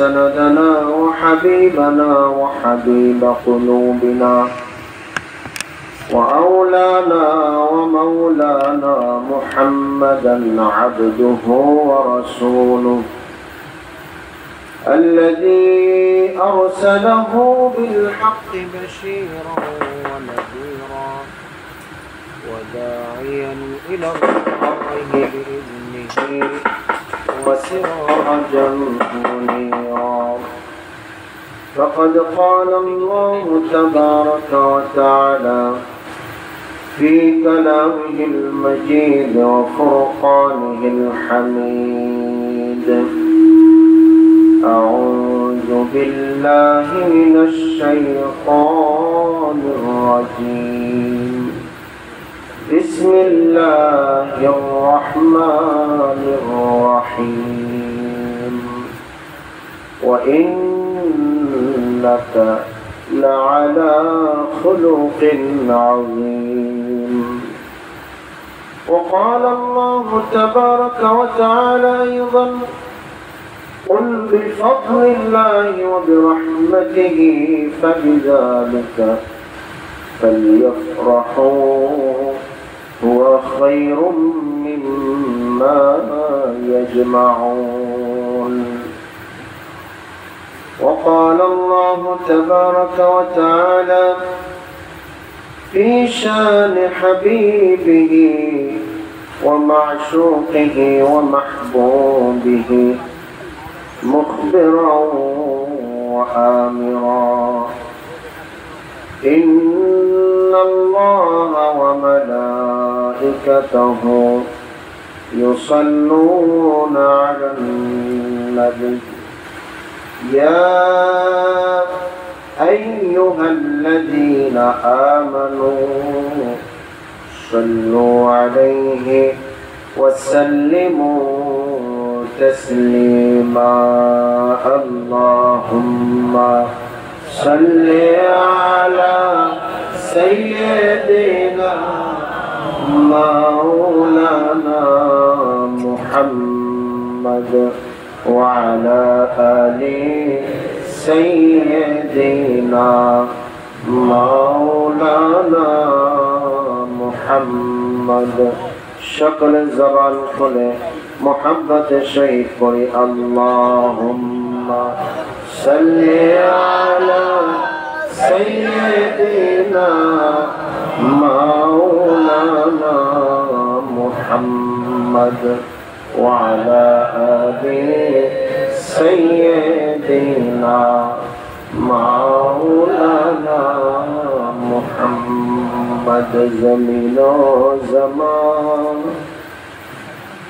سندنا وحبيبنا وحبيب قلوبنا وأولانا ومولانا محمدا عبده ورسوله الذي أرسله بالحق بشيرا ونذيرا وداعيا إلى الله بإذنه وسراجا منيرا فقد قال الله تبارك وتعالى في كلامه المجيد وفرقانه الحميد أعوذ بالله من الشيطان الرجيم بسم الله الرحمن الرحيم وإنك لعلى خلق عظيم وقال الله تبارك وتعالى أيضا قل بفضل الله وبرحمته فبذلك فليفرحوا هو خير مما يجمعون وقال الله تبارك وتعالى في شان حبيبه ومعشوقه ومحبوبه مخبرا وآمرا إن الله وملائكته يصلون على النبي يا أيها الذين آمنوا صلوا عليه وسلموا تسليما اللهم صل على سيدنا مولانا محمد وعلى آل سيدنا مولانا محمد شکل زبان کھلے محبت شہید پڑی اللہم صلی علی سیدنا مولانا محمد وعلى آل سيدنا مولانا محمد زمین و زمان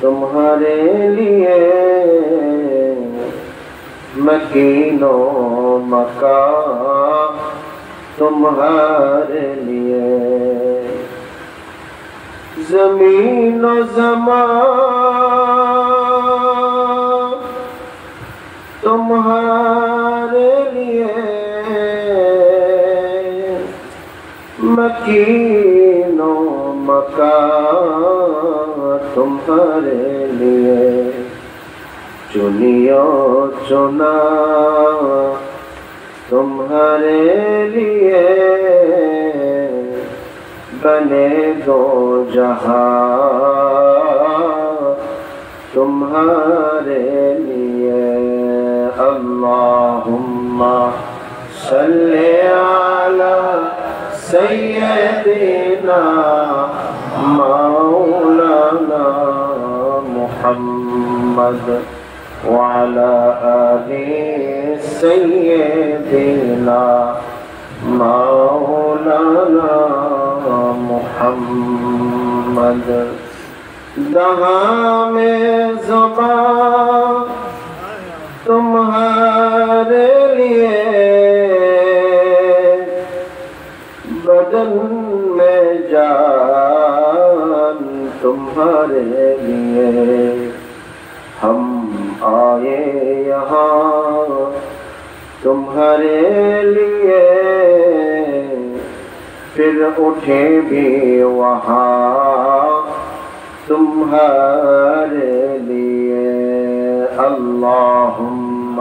تمہارے لیے مکین و مکان تمہارے لیے زمین و زمان تمہارے لیے مکین و مکان تمہارے لیے چنیو چنا تمہارے لیے بنے دو جہاں تمہارے لیے اللہم صلی علی سیدنا مولانا محمد وعلى آل سيدنا مولانا محمد دہاں میں زبان تمہارے لیے بدن میں جان تمہارے لیے ہم آئے یہاں تمہارے لیے پھر اٹھے بھی وہاں تمہارے لیے اللہم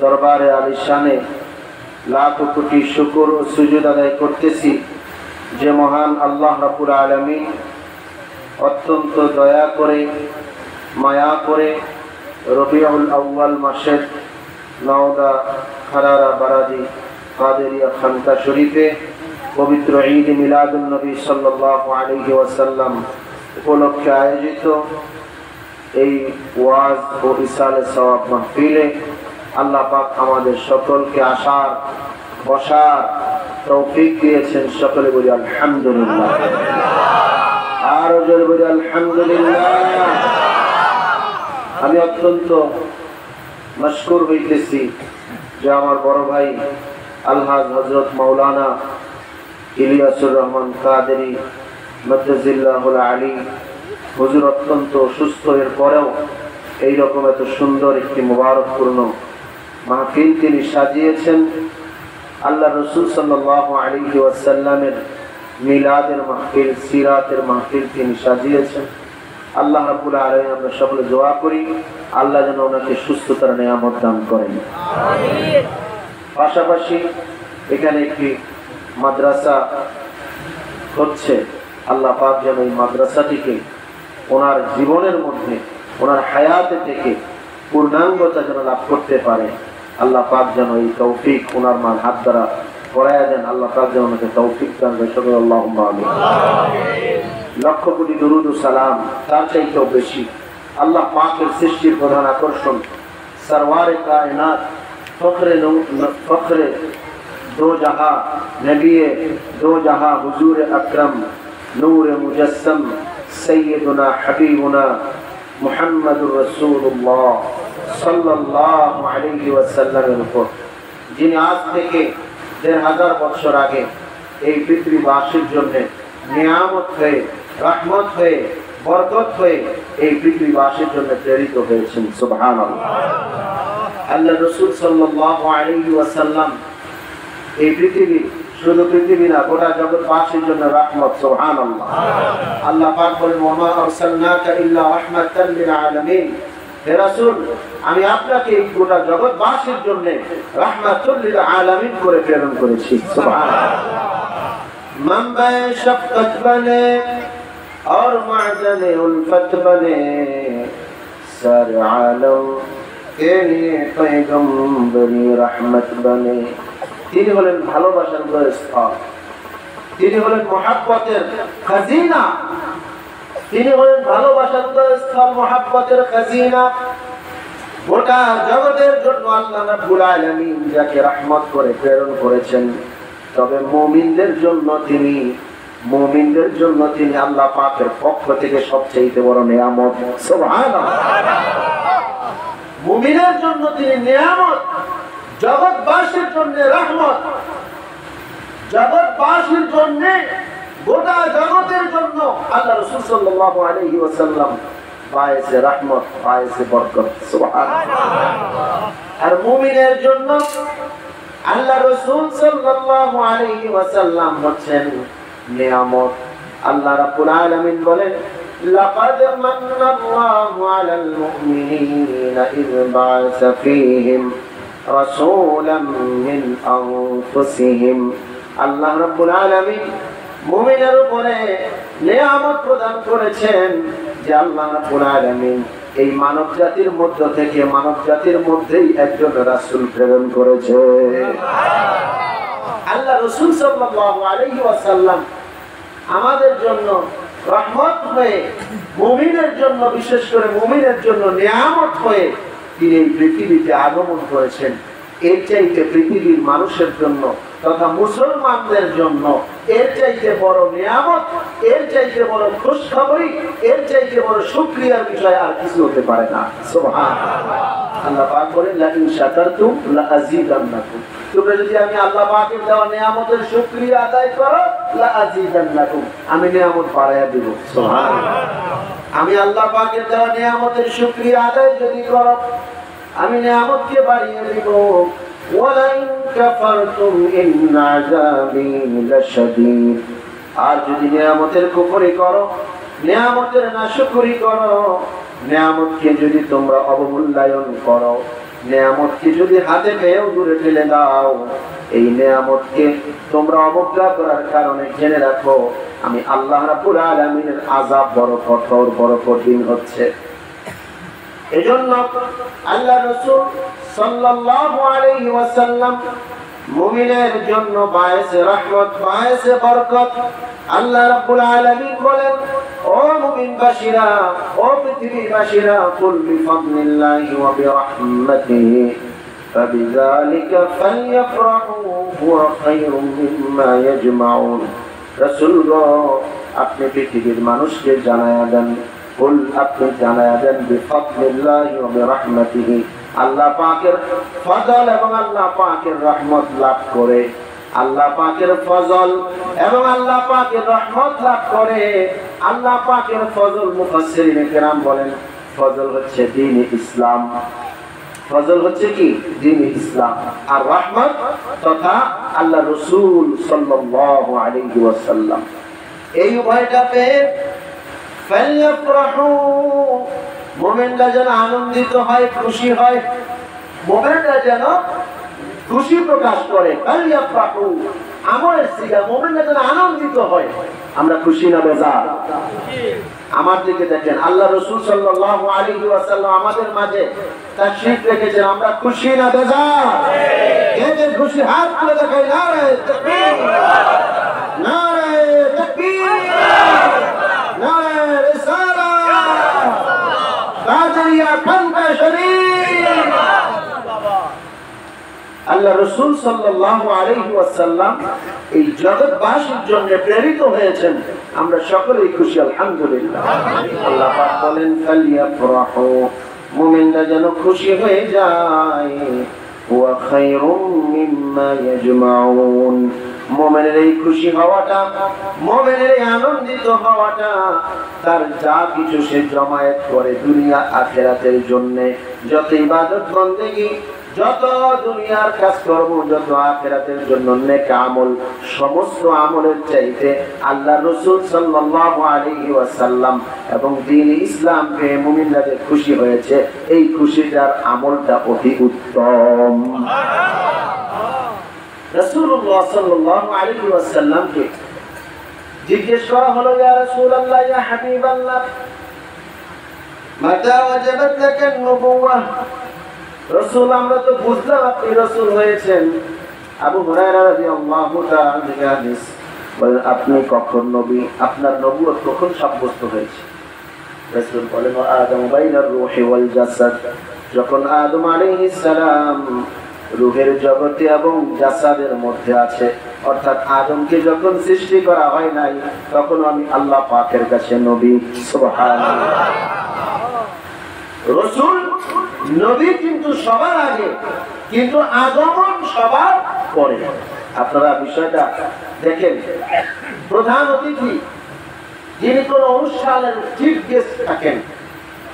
দরবারে আলিশানে লাখ কোটি শুকর ও সুজুদ আদায় করতেছি যে মহান আল্লাহ রাব্বুল আলামিন অত্যন্ত দয়া করে মায়া করে রবিউল আউয়াল মাসের নওদা খারারা বারাদি কাদেরিয়া খানকা শরীফে পবিত্র ঈদ মিলাদুন নবী সাল্লাল্লাহু আলাইহি ওয়াসাল্লাম উপলক্ষে আয়োজিত এই ওয়াজ ও ইসালে সওয়াব মাহফিলে আল্লাহ পাক আমাদের সকলকে আসার বসার তৌফিক দিয়েছেন। সকলে বলি আলহামদুলিল্লাহ, আর জোরে বলি আলহামদুলিল্লাহ। আমি অত্যন্ত মশকুর হইতেছি যে আমার বড় ভাই আলহাজ হযরত মাওলানা ইলিয়াসুর রহমান কাদেরী মাদ্দাজিল্লাহুল আলী হুজুর অত্যন্ত অসুস্থ, এর পরেও এইরকম এত সুন্দর একটি মুবারকপূর্ণ মাহফিল তিনি সাজিয়েছেন। আল্লাহ রসুল সাল্লাল্লাহু আলাইহি ওয়াসাল্লামের মিলাদের মাহফিল, সিরাতের মাহফিল তিনি সাজিয়েছেন। আল্লাহ রাব্বুল আলামিন আমরা সকলে দোয়া করি আল্লাহ যেন ওনাকে সুস্থতার নিয়ামত দান করেন। পাশাপাশি এখানে একটি মাদ্রাসা হচ্ছে, আল্লাহ পাক যেন এই মাদ্রাসাটিকে ওনার জীবনের মধ্যে ওনার হায়াতে থেকে পূর্ণাঙ্গতা যেন লাভ করতে পারে। আল্লাহ পাক যেন এই তৌফিক ওনার মান হাত দ্বারা করায় দেন। আল্লাহ পাক যেন ওনাকে তৌফিক দান করেন। সকলে আল্লাহুম্মা আমিন। লক্ষ কোটি দুরুদ ও সালাম তার চাইতেও বেশি আল্লাহ পাকের সৃষ্টির প্রধান আকর্ষণ সরওয়ারে কায়নাত ফখরে দো জাহাঁ নবিয়ে দো জাহাঁ হুজুর আকরম নূর মুজস্সম সৈয়দুনা হাবিবুনা মুহাম্মদুর রাসূলুল্লাহ সাল্লাল্লাহু আলাইহি ওয়াসাল্লামের উপর, যিনি আজ থেকে ১৫০০ বছর আগে এই পৃথিবীবাসীর জন্য নিয়ামত হয়ে, রহমত হয়ে, বরকত হয়ে এই পৃথিবীবাসীর জন্য প্রেরিত হয়েছেন। সুবহানাল্লাহ। আল্লাহ রাসূল সাল্লাল্লাহু আলাইহি ওয়াসাল্লাম এই পৃথিবী, শুধু পৃথিবী না গোটা জগৎবাসীর জন্য রহমত। সুবহানাল্লাহ। আল্লাহ পাক বলেন ওয়া মা আরসালনাকা ইল্লা রাহমাতাল লিল আলামিন, হে রাসূল আমি আপনাকে এই গোটা জগৎবাসীর জন্য রাহমাতুল লিল আলামিন করে প্রেরণ করেছি। সুবহানাল্লাহ। منبع شفقت بنے اور معدن الفت بنے سارے عالم کے لیے پیغمبری رحمت بنے। তিনি হলেন ভালোবাসার স্থল, তিনি হলেন মহব্বতের খাজিনা, তিনি হলেন ভালোবাসার স্থল, মহব্বতের খাজিনা। গোটা জগতের জন্য আল্লাহ রাব্বুল আলামিন যাকে রহমত করে প্রেরণ করেছেন, তবে মুমিনদের জন্য তিনি আল্লাহ পাকের পক্ষ থেকে সবচেয়ে বড় নিয়ামত। সুবহানাল্লাহ। মুমিনের জন্য তিনি নিয়ামত, জগৎবাসীর জন্য রহমত, জগৎবাসীর জন্য, গোটা জগতের জন্য আল্লাহ রাসূল সাল্লাল্লাহু আলাইহি ওয়াসাল্লাম বায়েসে রহমত, বায়েসে বরকত। সুবহানাল্লাহ। আর মুমিনের জন্য আল্লাহ রাসূল সাল্লাল্লাহু আলাইহি ওয়াসাল্লাম হচ্ছেন নিয়ামত। আল্লাহ রাব্বুল আলামিন বলেন লাকাদ মান্নাল্লাহু আলাল মুমিনিনা ইয বা'আসা ফীহিম রাসূলাম মিন আনফুসিহিম। আল্লাহ রাব্বুল আলামিন মুমিনের উপরে নিয়ামত প্রদান করেছেন যে আল্লাহ রাব্বুল আলামিন এই মানব জাতির মধ্য থেকে, মানব জাতির মধ্যেই একজন রাসূল প্রেরণ করেছে। আল্লাহ রাসূল সাল্লাল্লাহু আলাইহি ওয়াসাল্লাম আমাদের জন্য রহমত হয়ে, মুমিনের জন্য, বিশেষ করে মুমিনের জন্য নিয়ামত হয়ে তিনি এই পৃথিবীতে আগমন করেছেন। এর চাইতে পৃথিবীর মানুষের জন্য তথা মুসলমানদের জন্য এর চাইতে বড় নিয়ামত, এর চাইতে বড় খুশখবরি, এর চাইতে বড় শুকরিয়ার বিষয় আর কিছু হতে পারে না। সুবহানাল্লাহ। আল্লাহ পাক বলেন লা ইন শাকারতুম লা আযীদান্নাকুম, তোমরা যদি আমি আল্লাহ পাকের দেওয়া নিয়ামতের শুকরিয়া আদায় করো, লা আযীদান্নাকুম, আমি নিয়ামত বাড়ায়া দেব। সুবহানাল্লাহ। আমি আল্লাহ পাকের দেওয়া নিয়ামতের শুকরিয়া আদায় যদি করো, আমি নিয়ামতকে বাড়িয়ে দেব। ওয়ালাইন কাফারতুম ইন আযাবি লাশাদীদ, আর যদি নিয়ামতের কুফরি করো, নিয়ামতের নাশকরি করো, নিয়ামতকে যদি তোমরা অবমূল্যায়ন করো, নিয়ামতকে যদি হাতে পেয়েও দূরে ঠেলে দাও, এই নিয়ামতকে তোমরা অবজ্ঞা করার কারণে জেনে রাখো আমি আল্লাহ রাব্বুল আলামিনের আযাব বড় কঠোর, বড় কঠিন হচ্ছে। এজন্য আল্লাহ রাসূল সাল্লাল্লাহু আলাইহি ওয়াসাল্লাম মুমিনের জন্য বায়েসে রহমত, বায়েসে বরকত। আল্লাহ রাব্বুল আলামিন বলেন, ও মুমিনবাসীরা, ও পৃথিবীবাসীরা, কুল বিফাদলিল্লাহি ওয়া বিরহমাতিহি ফাবিযালিকা ফালইফরাহু হুয়া খায়রুম মিম্মা ইয়াজমাউন। রাসূল গো, আপনি পৃথিবীর মানুষকে জানায়া দেন, কুল আপনি জানায়া দেন, বিফাদলিল্লাহি ওয়া বিরহমাতিহি, আল্লাহ পাকের ফজল এবং আল্লাহ পাকের রহমত লাভ করে, আল্লাহ পাকের ফজল এবং আল্লাহ পাকের রহমত লাভ করে। আল্লাহ পাকের ফজল মুফাসসিরিনে কেরাম বলেন ফজল হচ্ছে দ্বীন ইসলাম, ফজল হচ্ছে কি? দ্বীন ইসলাম। আর রহমত তথা আল্লাহ রাসূল সাল্লাল্লাহু আলাইহি ওয়াসাল্লাম, এই উভয়টা পেয়ে ফালইফরাহু, মুমিনরা যেন আনন্দিত হয়, খুশি হয়, মুমিনরা যেন খুশি প্রকাশ করে। ফালইফরাহু আমলের সিগা, মুমিনরা যেন আনন্দিত হয়। আমরা খুশি না বেজার? আমার দিকে দেখেন, আল্লাহ রাসূল সাল্লাল্লাহু আলাইহি ওয়াসাল্লাম আমাদের মাঝে তাশরীফ রেখেছেন, আমরা খুশি না বেজার? এই যে খুশি হাত তুলে দেখাই, নারে তাকবীর, নারে তাকবীর, নারে রিসালাত, কাদিয়া খানকা শরীফ। আল্লাহ রাসূল সাল্লাল্লাহু আলাইহি ওয়াসাল্লাম এই জগৎবাসীর জন্য প্রেরিত হয়েছেন, আমরা সকলেই খুশি আলহামদুলিল্লাহ। আল্লাহ পাক বলেন ফালইফরাহু, মুমিনরা যেন খুশি হয়ে যায়, ওয়া খায়রুম মিম্মা ইয়াজমাউন, মুমিনের এই খুশি হওয়াটা, মুমিনের এই আনন্দিত হওয়াটা, তার যা কিছু সে জমায়েত করে দুনিয়া আখিরাতের জন্য, যত ইবাদত বন্দেগী, যত দুনিয়ার কাজকর্ম, যত আখিরাতের জন্য নেক আমল, সমস্ত আমলের চাইতে আল্লাহ রাসূল সাল্লাল্লাহু আলাইহি ওয়াসাল্লাম এবং দ্বীন ইসলাম পেয়ে মুমিনরা যে খুশি হয়েছে, এই খুশিটার আমলটা অতি উত্তম। রাসূলুল্লাহ সাল্লাল্লাহু আলাইহি ওয়াসাল্লামকে জিজ্ঞেস করা হলো, ইয়া রাসূলুল্লাহ, ইয়া হাবিবাল্লাহ, মাতা ওয়াজাবাত লাকান নবুওয়াহ। রাসূল, আমরা তো বুঝলাম আপনি রাসূল হয়েছেন। আবু হুরায়রা রাদিয়াল্লাহু তাআলা হাদিস বলেন, আপনি কখন নবী, আপনার নবুয়ত কখন সাব্যস্ত হয়েছে? রাসূল বলেন, আদম বাইনার রূহি ওয়াল জাসাদ, যখন আদম আলাইহিস সালাম রূহের জগতে এবং জাসাদের মধ্যে আছে, অর্থাৎ আদমকে যখন সৃষ্টি করা হয় নাই, তখন আমি আল্লাহ পাকের কাছে নবী। সুবহানাল্লাহ। রাসূল নবী কিন্তু সবার আগে, কিন্তু আগমন সবার পরে। আপনারা বিষয়টা দেখেন, প্রধান অতিথি যিনি কোন অনুষ্ঠানের চিফ গেস্ট থাকেন,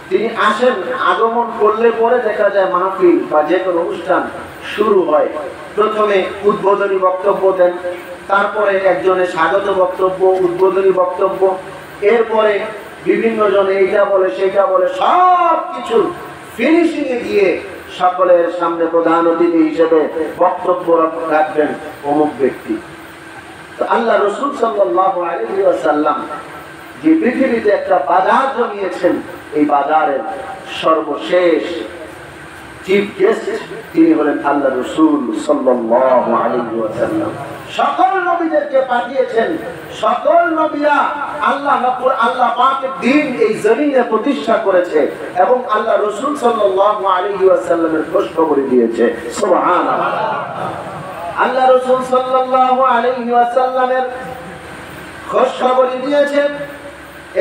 তিনি আসেন, আগমন করলে পরে দেখা যায় মাহফিল বা যে কোনো অনুষ্ঠান শুরু হয়। প্রথমে উদ্বোধনী বক্তব্য দেন, তারপরে একজনের স্বাগত বক্তব্য, উদ্বোধনী বক্তব্য, এরপরে বিভিন্ন জন এইটা বলে সেটা বলে, সব কিছু ফিনিশিং এ গিয়ে সকলের সামনে প্রধান অতিথি হিসেবে বক্তব্য রাখবেন অমুক ব্যক্তি। তো আল্লাহ রাসূল সাল্লাল্লাহু আলাইহি ওয়াসাল্লাম যে পৃথিবীতে একটা বাজার জমিয়েছেন, এই বাজারের সর্বশেষ চিফ গেস্ট তিনি হলেন আল্লাহ রাসূল সাল্লাল্লাহু আলাইহি ওয়াসাল্লাম। সকল নবীদেরকে পাঠিয়েছেন, সকল নবীরা আল্লাহ পাকের দ্বীন এই জমিনে প্রতিষ্ঠা করেছে এবং আল্লাহ রাসূল সাল্লাল্লাহু আলাইহি ওয়াসাল্লামের খোঁজখবর দিয়েছে। সুবহানাল্লাহ। আল্লাহ রাসূল সাল্লাল্লাহু আলাইহি ওয়াসাল্লামের খোঁজখবর দিয়েছেন,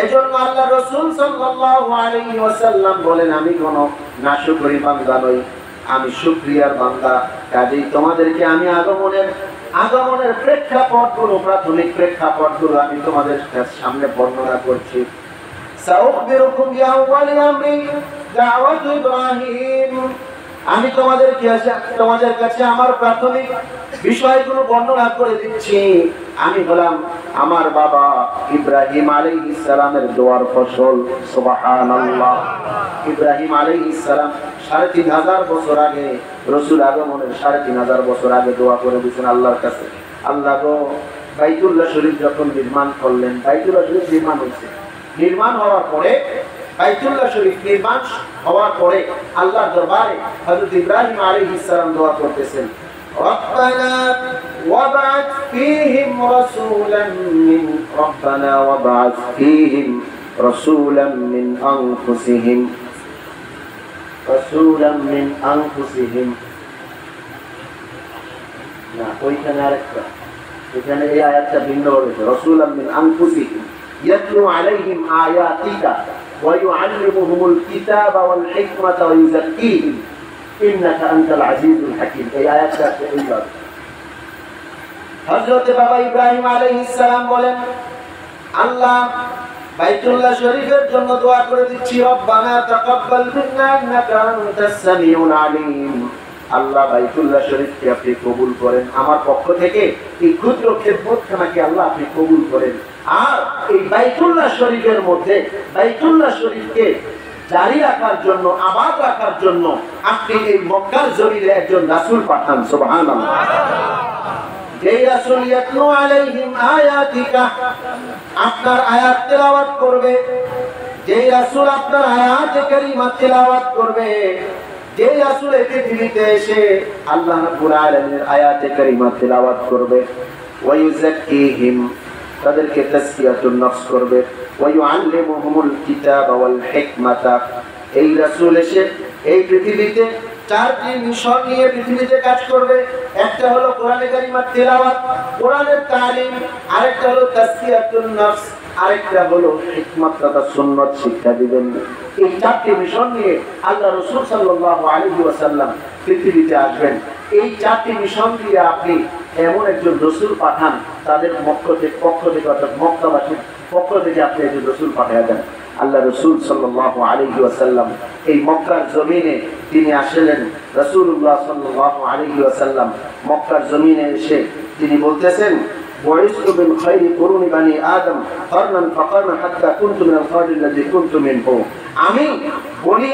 এজন্য আল্লাহ রাসূল সাল্লাল্লাহু আলাইহি ওয়াসাল্লাম বলেন, আমি কোন নাশকরি বান্দা নই, আমি শুকরিয়ার বান্দা। কাজেই তোমাদেরকে আমি আগমনের প্রেক্ষাপটগুলো, প্রাথমিক প্রেক্ষাপটগুলো আমি তোমাদের সামনে বর্ণনা করছি। সাউখবিরুকুম বিআউওয়ালি আমরি দাওয়াত ইব্রাহিম আমি তোমাদের কাছে আমার প্রাথমিক বিষয়গুলো বর্ণনা করে দিচ্ছি। আমি হলাম আমার বাবা ইব্রাহিম আলাইহিস সালামের দোয়ার ফসল। সুবহানাল্লাহ। ইব্রাহিম আলাইহিস সালাম ৩৫০০ বছর আগে, রাসূল আগমনের ৩৫০০ বছর আগে দোয়া করে দিয়েছেন আল্লাহর কাছে, আল্লাহ গো বাইতুল্লাহ শরীফ যখন নির্মাণ করলেন, বাইতুল্লাহ শরীফ নির্মাণ হয়েছে, নির্মাণ হওয়ার পরে বাইতুল্লাহ শরীফ নির্মাণ হওয়ার পরে আল্লাহর দরবারে হযরত ইব্রাহিম আলাইহিস সালাম দোয়া করতেছেন, রব্বানা ওয়াবআথ ফীহিম রাসূলান মিন রব্বানা ওয়াবআথ ফীহিম রাসূলান মিন আনফুসিহিম রাসূলান মিন আনফুসিহিম। না, ওইখানে আরেকটা, এখানে এই আয়াতটা ভিন্ন হয়েছে, রাসূলান মিন আনফুসিহিম ইয়াতলু আলাইহিম আয়াতিকা ওয়া ইউআল্লিমুহুমুল কিতাবা ওয়াল হিকমাতা ওয়া ইউযাক্কিহিম ইন্নাকা আনতাল আজিজুল হাকীম। এই আয়াতটা এইভাবে হযরত বাবা ইব্রাহিম আলাইহিস সালাম বলেন, আল্লাহ বাইতুল্লাহ শরীফের জন্য দোয়া করে দিচ্ছি, রব্বানা তাকাব্বাল মিন্না ইন্নাকা আনতাস সামিউল আলিম। আল্লাহ বাইতুল্লাহ শরীফকে আপনি কবুল করেন, আমার পক্ষ থেকে এই ক্ষুদ্র খেদমতখানাকে আল্লাহ আপনি কবুল করেন। আর এই বাইতুল্লাহ শরীফের মধ্যে বাইতুল্লাহ শরীফকে জারি রাখার জন্য, আবাদ রাখার জন্য আপনি এই মক্কার জমিনে একজন রাসূল পাঠান। সুবহানাল্লাহ। যেই রাসূল ইয়াতলু আলাইহিম আয়াতিকা, আপনার আয়াত তেলাওয়াত করবে, যেই রাসূল আপনার আয়াতে কারিমা তেলাওয়াত করবে, যে রাসূল এই পৃথিবীতে এসে আল্লাহ রাব্বুল আলামিনের আয়াতে কারিমা তেলাওয়াত করবে, ওয়া ইউযাক্কিহিম, তাদেরকে তাসকিয়াতুন নফস করবে, ওয়া ইউআল্লিমুহুমুল কিতাবা ওয়াল হিকমাতা। এই রাসূল এসে এই পৃথিবীতে 4টি মিশন নিয়ে পৃথিবীতে কাজ করবে। একটা হলো কোরআনে কারিমার তেলাওয়াত, কোরআনের তালিম, আরেকটা হলো তাসকিয়াতুন নফস, আরেকটা হলো হিকমত তথা সুন্নাত শিক্ষা দিবেন। এই 4টি মিশন নিয়ে আল্লাহ রাসূল সাল্লাল্লাহু আলাইহি ওয়াসাল্লাম পৃথিবীতে আসবেন। এই 4টি মিশন দিয়ে আপনি এমন একজন রাসূল পাঠান, তাদের পক্ষ থেকে অর্থাৎ মক্কাবাসীর পক্ষ থেকে আপনি একজন রাসূল পাঠিয়ে দেন। আল্লাহ রাসূল সাল্লাল্লাহু আলাইহি ওয়াসাল্লাম এই মক্কার জমিনে তিনি আসলেন। রাসূলুল্লাহ সাল্লাল্লাহু আলাইহি ওয়াসাল্লাম মক্কার জমিনে এসে তিনি বলতেছেন, বুইসতু মিন খায়রি কুরুনি বানি আদম কারনান ফাকারনা হাত্তা কুনতু মিনাল খায়রি আল্লাযী কুনতু মিনহু। আমি বনি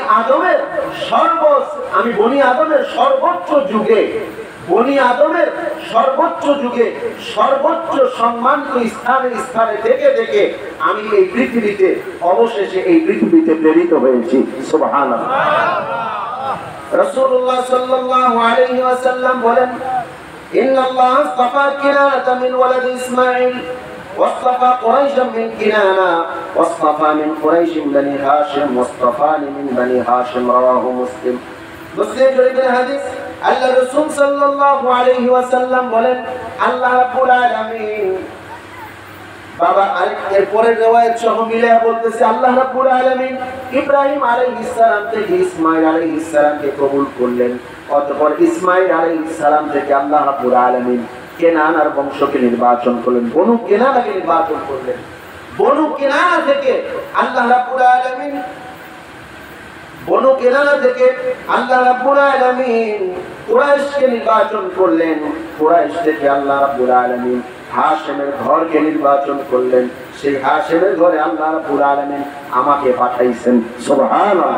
আদমের সর্বোচ্চ যুগে, বনি আদমের সর্বোচ্চ যুগে সর্বোচ্চ সম্মানিত স্থানে থেকে থেকে আমি এই পৃথিবীতে অবশেষে এই পৃথিবীতে প্রেরিত হয়েছি। সুবহানাল্লাহ। রাসূলুল্লাহ সাল্লাল্লাহু আলাইহি ওয়াসাল্লাম বলেন, ইন্নাল্লাহ আসতাফা কিনানাতা মিন ওয়ালাদ ইসমাঈল واصطفى قريشا من كنانة واصطفى من قريش بني هاشم واصطفاني من بني هاشم رواه مسلم। মুসলিম শরীফের হাদিস। আল্লাহ রাসূল সাল্লাল্লাহু আলাইহি ওয়াসাল্লাম বলেন, আল্লাহ রাব্বুল আলামিন, বাবা আরেকটার পরের riwayat সহ মিলায়া বলতেছে, আল্লাহ রাব্বুল আলামিন ইব্রাহিম আলাইহিস সালাম থেকে ইসমাঈল আলাইহিস সালামকে কবুল করলেন। অতঃপর ইসমাঈল আলাইহিস সালাম থেকে আল্লাহ রাব্বুল আলামিন কেনানার বংশকে নির্বাচন করলেন, বনু কেনানাকে নির্বাচন করলেন। বনু কেনানা থেকে আল্লাহ রাব্বুল আলামিন কুরাইশকে নির্বাচন করলেন। কুরাইশ থেকে আল্লাহ রাব্বুল আলামিন হাশেমের ঘরকে নির্বাচন করলেন। সেই হাশেমের ঘরে আল্লাহ রাব্বুল আলামিন আমাকে পাঠাইছেন। সুবহানাল্লাহ।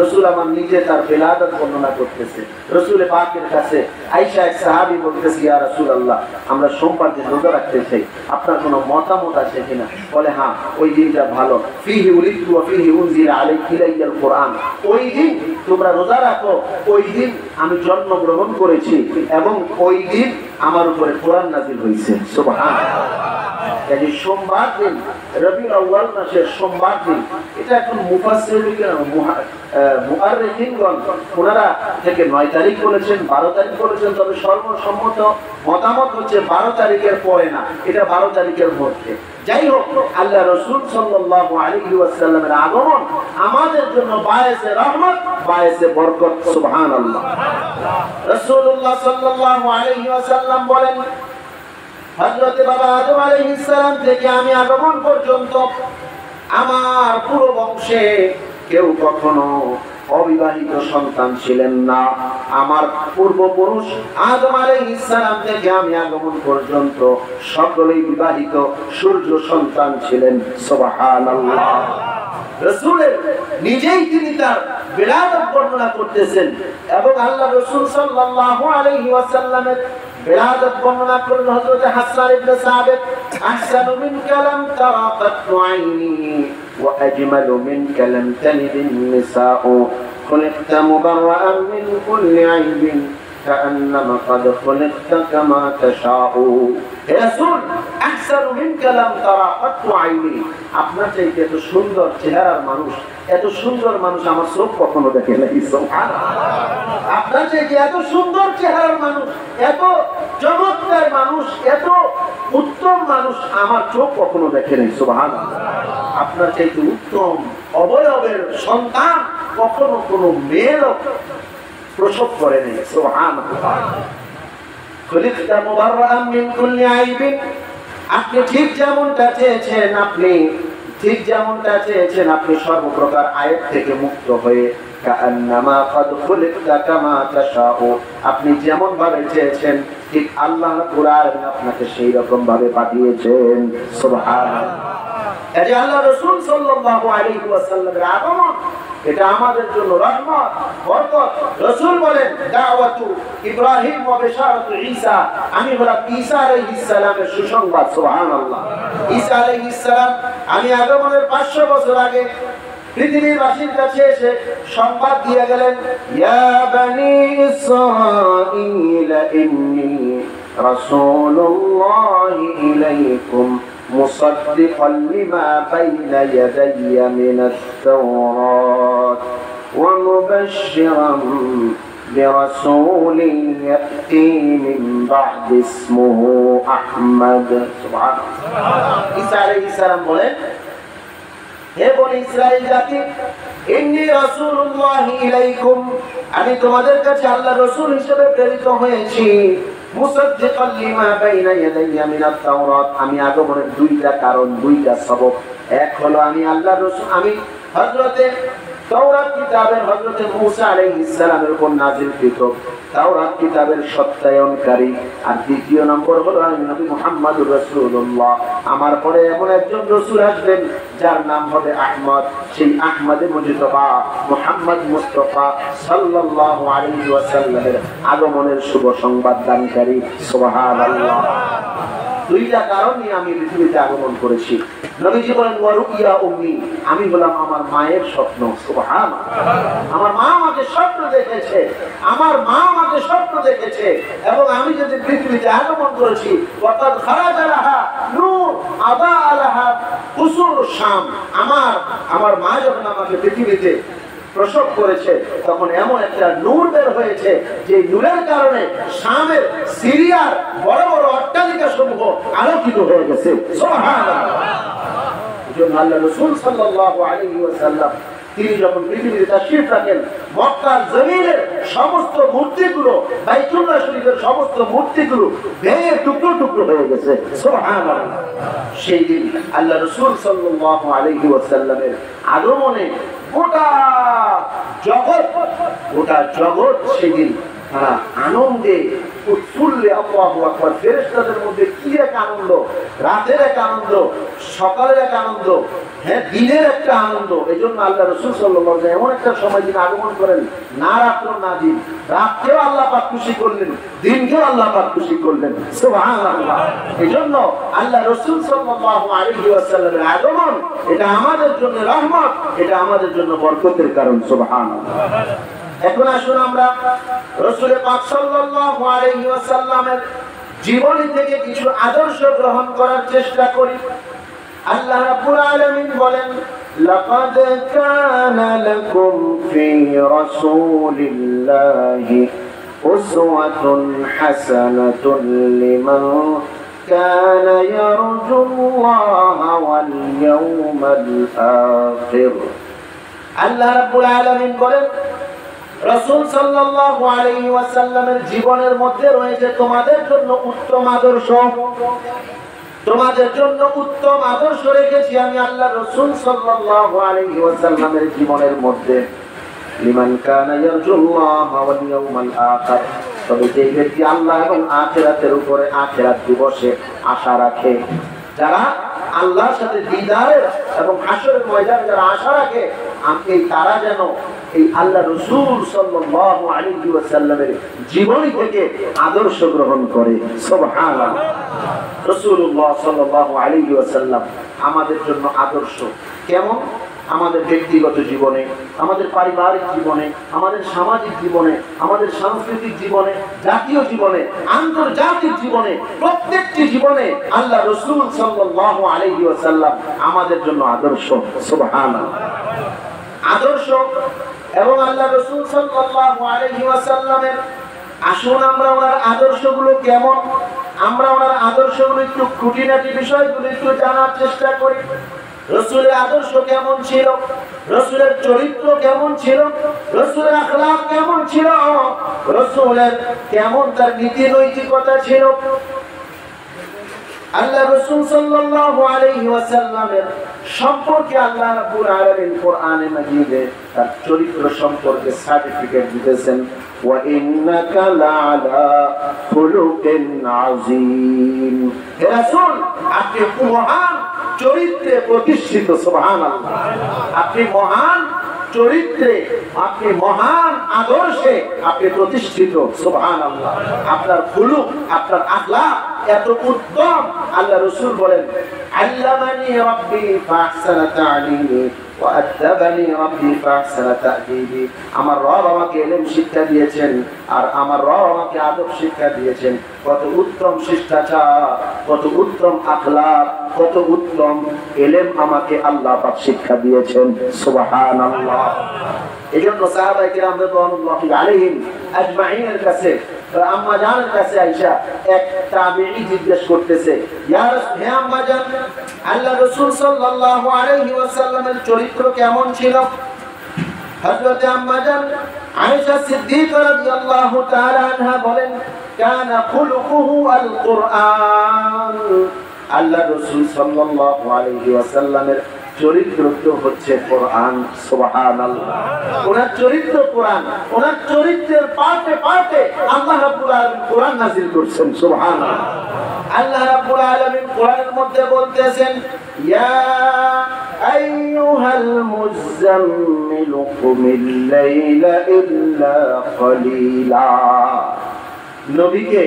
রাসূল আমার নিজে তার বিলাদত বর্ণনা করতেছে। রাসূল পাকের কাছে আয়েশা এক সাহাবী বলতেছে, ইয়া রাসূলুল্লাহ, আমরা সোমবার দিন রোজা রাখতে চাই, আপনার কোনো মতামত আছে কিনা? বলে, হ্যাঁ, ওই দিনটা ভালো। ফিহি উলিদতু ওয়া ফিহি উনজিলা আলাইয়াল কুরআন। ওই দিন তোমরা রোজা রাখো, ওই দিন আমি জন্মগ্রহণ করেছি এবং ওই দিন আমার উপরে কোরআন নাযিল হয়েছে। সুবহানাল্লাহ। এই সোমবার দিন, রবিউল আউয়াল মাসের সোমবার দিন, এটা এখন মুআররিখিনগণ ওনারা থেকে 9 তারিখ বলেছেন, 12 তারিখ বলেছেন, তবে সর্বসম্মত মতামত হচ্ছে 12 তারিখের পরে না, এটা 12 তারিখের মধ্যে। যাই হোক, আল্লাহ রাসূল সাল্লাল্লাহু আলাইহি ওয়াসাল্লামের আগমন আমাদের জন্য বায়েসে রহমত, বায়েসে বরকত। সুবহানাল্লাহ। রাসূলুল্লাহ সাল্লাল্লাহু আলাইহি ওয়াসাল্লাম বলেন, হযরত বাবা আদম আলাইহিস সালাম থেকে আমি আগমন পর্যন্ত আমার পুরো বংশে কেউ কখনো অবিবাহিত সন্তান ছিলেন না। আমার পূর্বপুরুষ আদম আলাইহিস সালাম থেকে আমি আগমন পর্যন্ত সকলেই বিবাহিত সূর্য সন্তান ছিলেন। সুবহানাল্লাহ। রাসূলের নিজেই তিনি তার বিলাদত বর্ণনা করতেছেন এবং আল্লাহ রাসূল সাল্লাল্লাহু আলাইহি ওয়াসাল্লামের বিলাদত বর্ণনা করেন হযরত হাসান ইবনে সাবিত, আহসানু মিনকা লাম তারা কাত্তু আইনি ওয়া আজমালু মিনকা লাম তালিদিন নিসাউ খুলিকতা মুবাররাআন মিন কুল্লি আইবিন কাআন্নামা ক্বাদ খুলিকতা কামা তাশাউ। হে রাসূল, আহসানু মিনকা লাম তারা কাত্তু আইনি, আপনার চাইতে এত সুন্দর চেহারার মানুষ, এত সুন্দর মানুষ আমার চোখ কখনো দেখে নাই। সুবহানাল্লাহ। আপনার চাইতে এত সুন্দর চেহারার মানুষ, এত চমৎকার মানুষ, এত উত্তম মানুষ আমার চোখ কখনো দেখে নাই। সুবহানাল্লাহ। আপনার চাইতে উত্তম অবয়বের সন্তান কখনো কোনো মেয়ের প্রসব করে নেই। সুবহানাল্লাহ। খুলিকতা মুবাররাআন মিন কুল্লি আইবিন, আপনি ঠিক যেমনটা চেয়েছেন, আপনি সর্বপ্রকার আয়েব থেকে মুক্ত হয়ে কাআন্নামা ক্বাদ খুলিকতা কামা তাশাউ, আপনি যেমন ভাবে চেয়েছেন ঠিক আল্লাহ রাব্বুল আলামিন আপনাকে সেই রকম ভাবে পাঠিয়েছেন। সুবহানাল্লাহ। এই যে আল্লাহ রাসূল সাল্লাল্লাহু আলাইহি ওয়াসাল্লামের আগমন, এটা আমাদের জন্য রহমত, বরকত। রাসূল বলেন দাওয়াতু ইব্রাহিম ওয়া বিশারাতু ঈসা, আমি হলাম ঈসা আলাইহিস সালামের সুসংবাদ। সুবহানাল্লাহ। ঈসা আলাইহিস সালাম আমি আগমনের 500 বছর আগে পৃথিবীর বাসীর কাছে এসে সংবাদ দিয়ে গেলেন, ইয়া বনি ইসরাঈল ইন্নী রাসূলুল্লাহি ইলাইকুম মুসাদ্দিকান লিমা বাইনা ইয়াদাইয়া মিনাত তাওরাত ওয়া মুবাশশিরান বিরাসূলিন ইয়াতি মিন বা'দি ইসমুহু আহমদ। সুবহানাল্লাহ। ঈসা আলাইহিস সালাম বলেন, হে বনি ইসরাইল জাতি, ইন্নী রাসূলুল্লাহি ইলাইকুম, আমি তোমাদের কাছে আল্লাহর রাসূল হিসেবে প্রেরিত হয়েছি। মুসাদ্দিকান লিমা বাইনা ইয়াদাইয়া মিনাত তাওরাত, আমি আগমনের দুইটা কারণ, দুইটা সবব। এক হলো আমি আল্লাহর রাসূল, আমি হযরতে তাওরাত কিতাবের হযরতে মূসা আলাইহিস সালামের উপর নাযিলকৃত তাওরাত কিতাবের সত্যায়নকারী। আর দ্বিতীয় নম্বর হলো আমি নবী মুহাম্মদুর রাসূলুল্লাহ, আমার পরে এমন একজন রাসূল আসবেন যার নাম হবে আহমদ, সেই আহমদে মুজতবা মুহাম্মদ মুস্তাফা সাল্লাল্লাহু আলাইহি ওয়াসাল্লামের আগমনের শুভ সংবাদ দানকারী। সুবহানাল্লাহ। দুইটা কারণ নিয়ে আমি পৃথিবীতে আগমন করেছি। নবীজি বলেন ওয়া রুইয়া উম্মি, আমি বললাম আমার মায়ের স্বপ্ন। সুবহানাল্লাহ। আমার মা আমাকে স্বপ্ন দেখেছে, আমার মা আমাকে স্বপ্ন দেখেছে এবং আমি যদি পৃথিবীতে আগমন করেছি, ওয়াকাদ খারাজা লাহা নূর আদা লাহা কুসুর শাম, আমার মা যখন আমাকে পৃথিবীতে প্রসব করেছে তখন এমন একটা নূর বের হয়েছে যে নূরের কারণে শামের সিরিয়ার বড় বড় অট্টালিকা সমূহ আলোকিত হয়ে গেছে। সুবহানাল্লাহ। এজন্য আল্লাহ রাসূল সাল্লাল্লাহু আলাইহি ওয়াসাল্লাম তিনি যখন পৃথিবীতে তাশরীফ রাখেন, মক্কার জমিনের সমস্ত মূর্তিগুলো, বাইতুল্লাহ শরীফের সমস্ত মূর্তিগুলো ভেঙে টুকরো টুকরো হয়ে গেছে। সুবহানাল্লাহ। সেই দিন আল্লাহ রাসূল সাল্লাল্লাহু আলাইহি ওয়াসাল্লামের আগমনে গোটা জগৎ সেদিন তারা আনন্দে উৎফুল্লে, আল্লাহু আকবার, ফেরেশতাদের মধ্যে কি এক আনন্দ, রাতের এক আনন্দ, সকালের এক আনন্দ, দিনের একটা আনন্দ। এই জন্য আল্লাহ রাসূল সাল্লাল্লাহু আলাইহি ওয়াসাল্লাম এমন একটা সময় দিন আগমন করেন, না রাত্র না দিন, রাতকেও আল্লাহ পাক খুশি করলেন, দিনকেও আল্লাহ পাক খুশি করলেন। সুবহানাল্লাহ। এই জন্য আল্লাহ রাসূল সাল্লাল্লাহু আলাইহি ওয়াসাল্লামের আগমন এটা আমাদের জন্য রহমত, এটা আমাদের জন্য বরকতের কারণ। সুবহানাল্লাহ। এখন আসুন আমরা রাসূল পাক সাল্লাল্লাহু আলাইহি ওয়াসাল্লামের জীবনী থেকে কিছু আদর্শ গ্রহণ করার চেষ্টা করি। আল্লাহ রাব্বুল আলামিন বলেন, লাকাদ কানা লাকুম ফি রাসূলিল্লাহি উসওয়াতুন হাসানাতুন লিমান কানা ইয়ারজুল্লাহা ওয়াল ইয়াওমাল আখির। আল্লাহ রাব্বুল আলামিন বলেন, রাসূল সাল্লাল্লাহু আলাইহি ওয়াসাল্লামের জীবনের মধ্যে রয়েছে তোমাদের জন্য উত্তম আদর্শ। তোমাদের জন্য উত্তম আদর্শ রেখেছি আমি আল্লাহ রাসূল সাল্লাল্লাহু আলাইহি ওয়াসাল্লামের জীবনের মধ্যে। লিমান কানা ইয়ারজুল্লাহ ওয়াল ইয়াউমাল আখির, তবে যে ব্যক্তি আল্লাহ এবং আখিরাতের উপরে, আখিরাত দিবসে আশা রাখে, যারা আল্লাহর সাথে দিদারের এবং হাসরের ময়দানে যারা আশা রাখে, এই তারা যেন এই আল্লাহ রাসূল সাল্লাল্লাহু আলাইহি ওয়াসাল্লামের জীবনী থেকে আদর্শ গ্রহণ করে। সুবহানাল্লাহ। রাসূলুল্লাহ সাল্লাল্লাহু আলাইহি ওয়াসাল্লাম আমাদের জন্য আদর্শ। কেমন? আমাদের ব্যক্তিগত জীবনে, আমাদের পারিবারিক জীবনে, আমাদের সামাজিক জীবনে, আমাদের সাংস্কৃতিক জীবনে, জাতীয় জীবনে, আন্তর্জাতিক জীবনে, প্রত্যেকটি জীবনে আল্লাহ রাসূল সাল্লাল্লাহু আলাইহি ওয়াসাল্লাম আমাদের জন্য আদর্শ। সুবহানাল্লাহ। আদর্শ এবং আল্লাহ রাসূল সাল্লাল্লাহু আলাইহি ওয়াসাল্লামের, আসুন আমরা ওনার আদর্শগুলো কেমন, আমরা ওনার আদর্শগুলো একটু খুঁটিনাটি বিষয়গুলো একটু জানার চেষ্টা করি। রাসূলের আদর্শ কেমন ছিল, রাসূলের চরিত্র কেমন ছিল, রাসূলের আখলাক কেমন ছিল, রাসূলের কেমন তার নীতি নৈতিকতা ছিল। আল্লাহ রাসূল সাল্লাল্লাহু আলাইহি ওয়াসাল্লামের সম্পর্কে আল্লাহ রাব্বুল আলামিন কোরআনে মাজিদে তার চরিত্র সম্পর্কে সার্টিফিকেট দিয়েছেন, ওয়া ইন্নাকা লাআলা খুলুকিন আযীম। হে রাসূল, আপনি মহান চরিত্রে প্রতিষ্ঠিত। সুবহানাল্লাহ। আপনি মহান চরিত্রে, আপনি মহান আদর্শে আপনি প্রতিষ্ঠিত। সুবহানাল্লাহ। আপনার খুলুক, আপনার আখলাক এত উত্তম। আল্লাহ রাসূল বলেন, আল্লামানি রাব্বি ফাহসানা তা'লিমি ওয়া আদাবানি রাব্বি ফাহসানা তা'দীবি। আমার রব আমাকে ইলম শিক্ষা দিয়েছেন আর আমার রব আমাকে আদব শিক্ষা দিয়েছেন। কত উত্তম শিষ্টাচার, কত উত্তম আখলাক, কত উত্তম ইলম আমাকে আল্লাহ পাক শিক্ষা দিয়েছেন। সুবহানাল্লাহ। এজন্য সাহাবায়ে কিরাম রাদিয়াল্লাহু আলাইহিম আজমাইনের কাছে, আম্মা জানের কাছে আয়েশা এক তাবিঈ জিজ্ঞেস করতেছে, ইয়া রাসূল, হে আম্মা জান, আল্লাহ রাসূল সাল্লাল্লাহু আলাইহি ওয়াসাল্লামের চরিত্র কেমন ছিল? হযরত আম্মা জান আয়েশা সিদ্দিকা রাদিয়াল্লাহু তাআলা আনহা বলেন, কানা খুলুকুহু আল কুরআন। আল্লাহ রাসূল সাল্লাল্লাহু আলাইহি ওয়াসাল্লামের চরিত্র তো হচ্ছে কোরআন। সুবহানাল্লাহ। ওনার চরিত্র কোরআন, ওনার চরিত্রের পার্টে পার্টে আল্লাহ রাব্বুল আলামিন কোরআন নাযিল করেছেন। সুবহানাল্লাহ। আল্লাহ রাব্বুল আলামিন কোরআনের মধ্যে বলতেছেন, ইয়া আইয়ুহাল মুযাম্মিলু কুমিল লাইলা ইল্লা কলিলা। নবীকে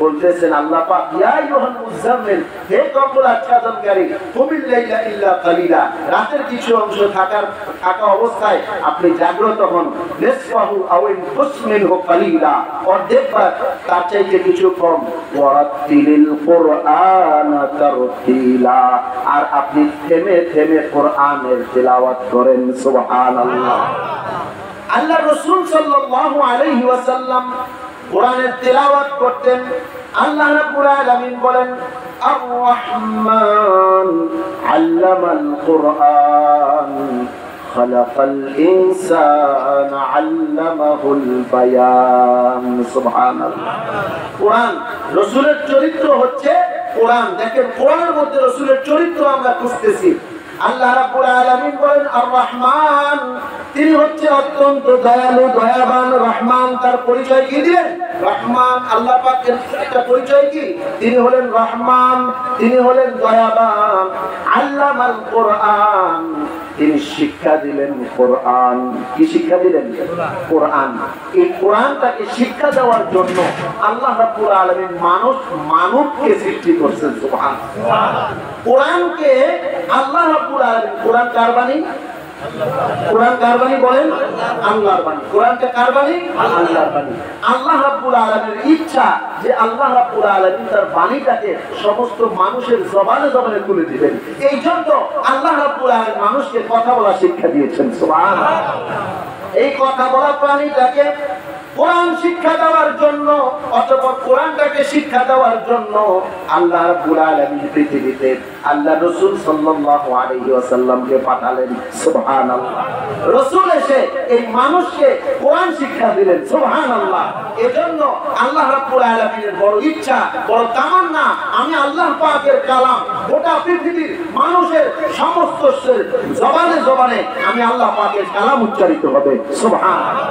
বলতেছেন আল্লাহ পাক, ইয়া আইয়ুহাল মুযাম্মিল, হে কম্বল আচ্ছাদনকারী, কুমিল লাইলা ইল্লা কলিলা, রাতের কিছু অংশ থাকা অবস্থায় আপনি জাগ্রত হন। নিসফাহু আও ইনকুস মিনহু কলিলা, অর্ধেক বা তার চাইতে কিছু কম। ওয়ারাতিলিল কুরআনা তারতিলা, আর আপনি থেমে থেমে কোরআনের তিলাওয়াত করেন। সুবহানাল্লাহ। আল্লাহ রাসূল সাল্লাল্লাহু আলাইহি ওয়াসাল্লাম কোরআনের তিলাওয়াত করতেন। আল্লাহ রাব্বুল আলামিন বলেন, আর রহমান আল্লামাল কুরআন খালাকাল ইনসানা আল্লামাহুল বায়ান। সুবহানাল্লাহ। কোরআন, রাসূলের চরিত্র হচ্ছে কোরআন। দেখেন, কোরআনের মধ্যে রাসূলের চরিত্র আমরা খুঁজতেছি। আল্লাহ রাব্বুল আলামিন বলেন, আর রহমান, তিনি হচ্ছে অত্যন্ত দয়ালু, দয়াবান। রহমান, তার পরিচয় কি দিলেন? রহমান। আল্লাহ পাকের একটা পরিচয় কি? তিনি হলেন রহমান, তিনি হলেন দয়াবান। আল্লামাল কোরআন, তিনি শিক্ষা দিলেন কোরআন। কি শিক্ষা দিলেন? কোরআন। এই কোরআনটাকে শিক্ষা দেওয়ার জন্য আল্লাহ রাব্বুল আলামিন মানবকে সৃষ্টি করেছেন। সুবহানাল্লাহ। কোরআনকে আল্লাহ রাব্বুল আলামিন, কোরআন কার বাণী? কোরআন কার বাণী বলেন? আল্লাহর বাণী। কোরআনটা কার বাণী? আল্লাহর বাণী। আল্লাহ রাব্বুল আলামিনের ইচ্ছা যে আল্লাহ রাব্বুল আলামিন তার বাণীটাকে সমস্ত মানুষের জবানে জবানে তুলে দিবেন। এই জন্য আল্লাহ রাব্বুল আলামিন মানুষকে কথা বলা শিক্ষা দিয়েছেন। সুবহানাল্লাহ। এই কথা বলা প্রাণীটাকে কোরআন শিক্ষা দেওয়ার জন্য অথবা কোরআনটাকে শিক্ষা দেওয়ার জন্য আল্লাহ রাব্বুল আলামিন পৃথিবীতে আল্লাহ রাসূল সাল্লাল্লাহু আলাইহি ওয়াসাল্লামকে পাঠালেন। সুবহানাল্লাহ। রাসূল এসে এই মানুষকে কোরআন শিক্ষা দিলেন। সুবহানাল্লাহ। এজন্য আল্লাহ রাব্বুল আলামিনের বড় ইচ্ছা, বড় তামান্না, আমি আল্লাহ পাকের কালাম গোটা পৃথিবীর মানুষের সমস্ত জবানে জবানে আমি আল্লাহ পাকের কালাম উচ্চারিত হবে। সুবহানাল্লাহ।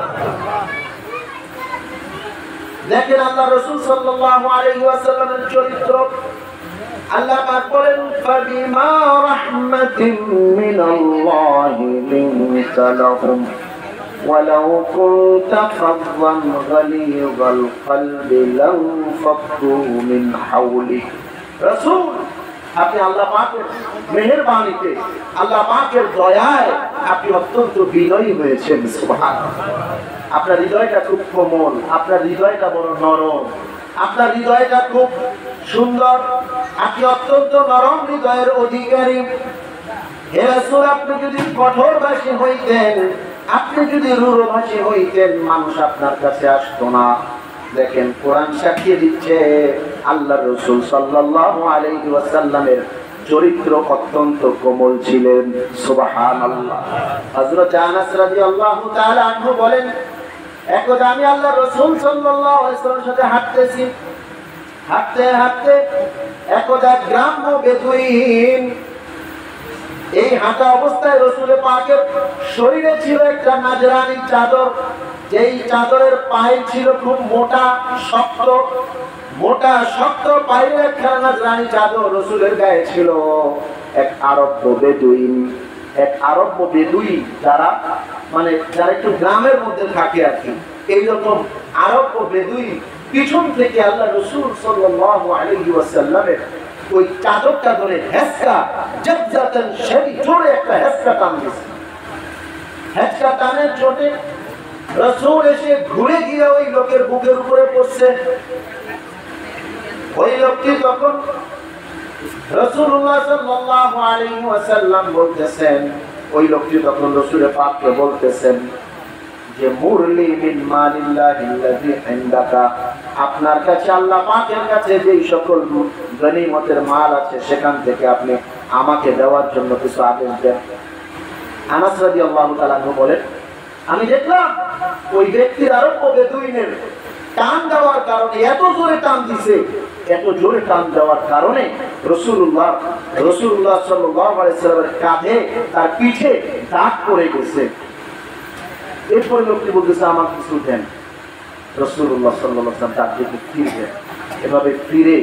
দেখেন আল্লাহ রাসূল সাল্লাল্লাহু আলাইহি ওয়াসাল্লামের চরিত্র। আল্লাহ পাক বলেন, ফাবিমা রাহমাতিন মিনাল্লাহি লিনতা লাহুম ওয়ালাউ কুনতা ফাযযান গালিযাল কলবি লানফাদ্দু মিন হাওলিক। রাসূল, আপনি আল্লাহ পাকের মেহেরবানিতে, আল্লাহ পাকের দয়ায় আপনি অত্যন্ত বিনয়ী হয়েছেন। সুবহানাল্লাহ। আপনার হৃদয়টা খুব কোমল, আপনার হৃদয়টা বড় নরম, আপনার হৃদয়টা খুব সুন্দর, আপনি অত্যন্ত নরম হৃদয়ের অধিকারী। হে রাসূল, আপনি যদি কঠোরভাষী হইতেন, আপনি যদি রূঢ়ভাষী হইতেন, মানুষ আপনার কাছে আসতো না। দেখেন কোরআন সাক্ষী দিচ্ছে আল্লাহ রাসূল সাল্লাল্লাহু আলাইহি ওয়াসাল্লামের চরিত্র অত্যন্ত কোমল ছিলেন। সুবহানাল্লাহ। হযরত আনাস রাদিয়াল্লাহু তাআলা আনহু বলেন, একদা আমি আল্লাহ রাসূল সাল্লাল্লাহু আলাইহি ওয়াসাল্লামের সাথে হাঁটতেছি, হাঁটতে হাঁটতে একদা গ্রাম্য বেদুইন, এই হাঁটা অবস্থায় রাসূলের পাকের শরীরে ছিল একটা নাজরানি চাদর, যেই চাদরের পায়ে ছিল খুব মোটা শক্ত, মোটা শক্ত পায়ের একটা নাজরানি চাদর রাসূলের গায়ে ছিল। এক আরব বেদুইন, এক আরব বেদুইন, যারা একটু গ্রামের মধ্যে থাকে আর কি, এইরকম আরব বেদুইন পিছন থেকে আল্লাহ রাসূল সাল্লাল্লাহু আলাইহি ওয়াসাল্লামের ওই চাদরটা ধরে হেসকা জাজ্জাতান শরীর জোরে একটা হেসকা টান দিয়েছে। হেসকা টানের চোটে রাসূল এসে ঘুরে গিয়ে ওই লোকের বুকের উপরে পড়ছে। ওই লোকটি তখন রাসূলুল্লাহ সাল্লাল্লাহু আলাইহি ওয়াসাল্লাম বলতেছেন, ওই লোকটি তখন রাসূলের পাককে বলতেছেন যে মুরলি মিন মালিল্লাহিল্লাযী ইনদাকা, আপনার কাছে আল্লাহ পাকের কাছে যেই সকল গনিমতের মাল আছে সেখান থেকে আপনি আমাকে দেওয়ার জন্য কিছু আদেশ দেন। আনাস রাদিয়াল্লাহু তাআলা বলেন, আমি দেখলাম ওই ব্যক্তির আরব বেদুইনের টান দেওয়ার কারণে, এত জোরে টান দিছে, এত জোরে টান দেওয়ার কারণে রাসূলুল্লাহ সাল্লাল্লাহু আলাইহি ওয়াসাল্লামের কাঁধে, তার পিঠে দাগ পড়ে গেছে। এরপরে লোকটি বলতেছে, আমার কিছু দেন। রাসূলুল্লাহ সাল্লাল্লাহু আলাইহি ওয়াসাল্লাম তার দিকে ফিরে, এভাবে ফিরে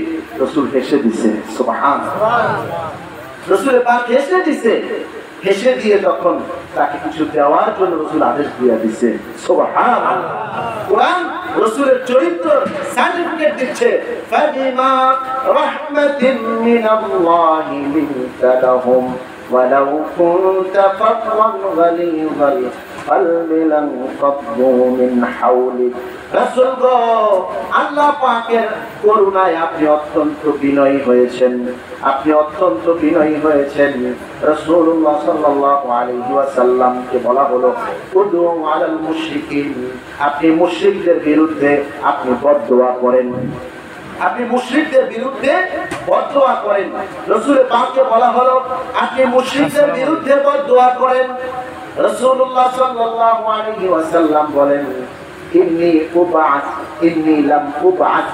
রাসূল হেসে দিছে। সুবহানাল্লাহ। রাসূল পাক হেসে দিছে, হেসে দিয়ে তখন তাকে কিছু দেওয়ার জন্য রাসূল আদেশ দিয়ে দিছে। সুবহানাল্লাহ। কোরআন রাসূলের চরিত্র সার্টিফিকেট দিচ্ছে, ফাবিমা রাহমাতিন মিনাল্লাহি লিনতা লাহুম ওয়ালাউ কুনতা ফাদওয়ান গালিযাল কলবি লানফাদ্দু মিন হাওলিক। রাসূল গো, আল্লাহ পাকের করুণায় আপনি অত্যন্ত বিনয়ী হয়েছেন, আপনি অত্যন্ত বিনয়ী হয়েছেন। রাসূলুল্লাহ সাল্লাল্লাহু আলাইহি ওয়াসাল্লামকে বলা হলো, উদু আলাল মুশরিকিন, আপনি মুশরিকদের বিরুদ্ধে আপনি বদদোয়া করেন, আপনি মুশরিকদের বিরুদ্ধে বদদোয়া করেন। রাসূলের পাককে বলা হলো, আপনি মুশরিকদের বিরুদ্ধে বদদোয়া করেন। রাসূলুল্লাহ সাল্লাল্লাহু আলাইহি ওয়াসাল্লাম বলেন, ইন্নী লাম উবআস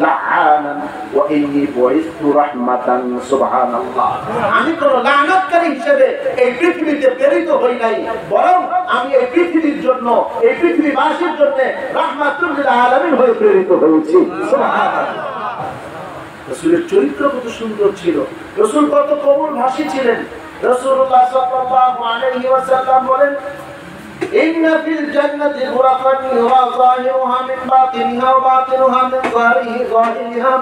লাআনান ওয়া ইন্নী বুইসতু রাহমাতান। সুবহানাল্লাহ। আমি কোন লাআনাতকারী হিসেবে এই পৃথিবীতে প্রেরিত হই নাই, বরং আমি এই পৃথিবীর জন্য, এই পৃথিবীবাসীর জন্য রাহমাতুল লিল আলামিন হয়ে প্রেরিত হয়েছি। সুবহানাল্লাহ। রাসূলের চরিত্র কত সুন্দর ছিল, রাসূল কত কোমল ভাষী ছিলেন। রাসূলুল্লাহ সাল্লাল্লাহু আলাইহি ওয়াসাল্লাম বলেন, ইন্না ফিল জান্নাতি গুরাফান ইউরা যাহিরুহা মিন বাতিনিহা ওয়া বাতিনুহা মিন যাহিরিহা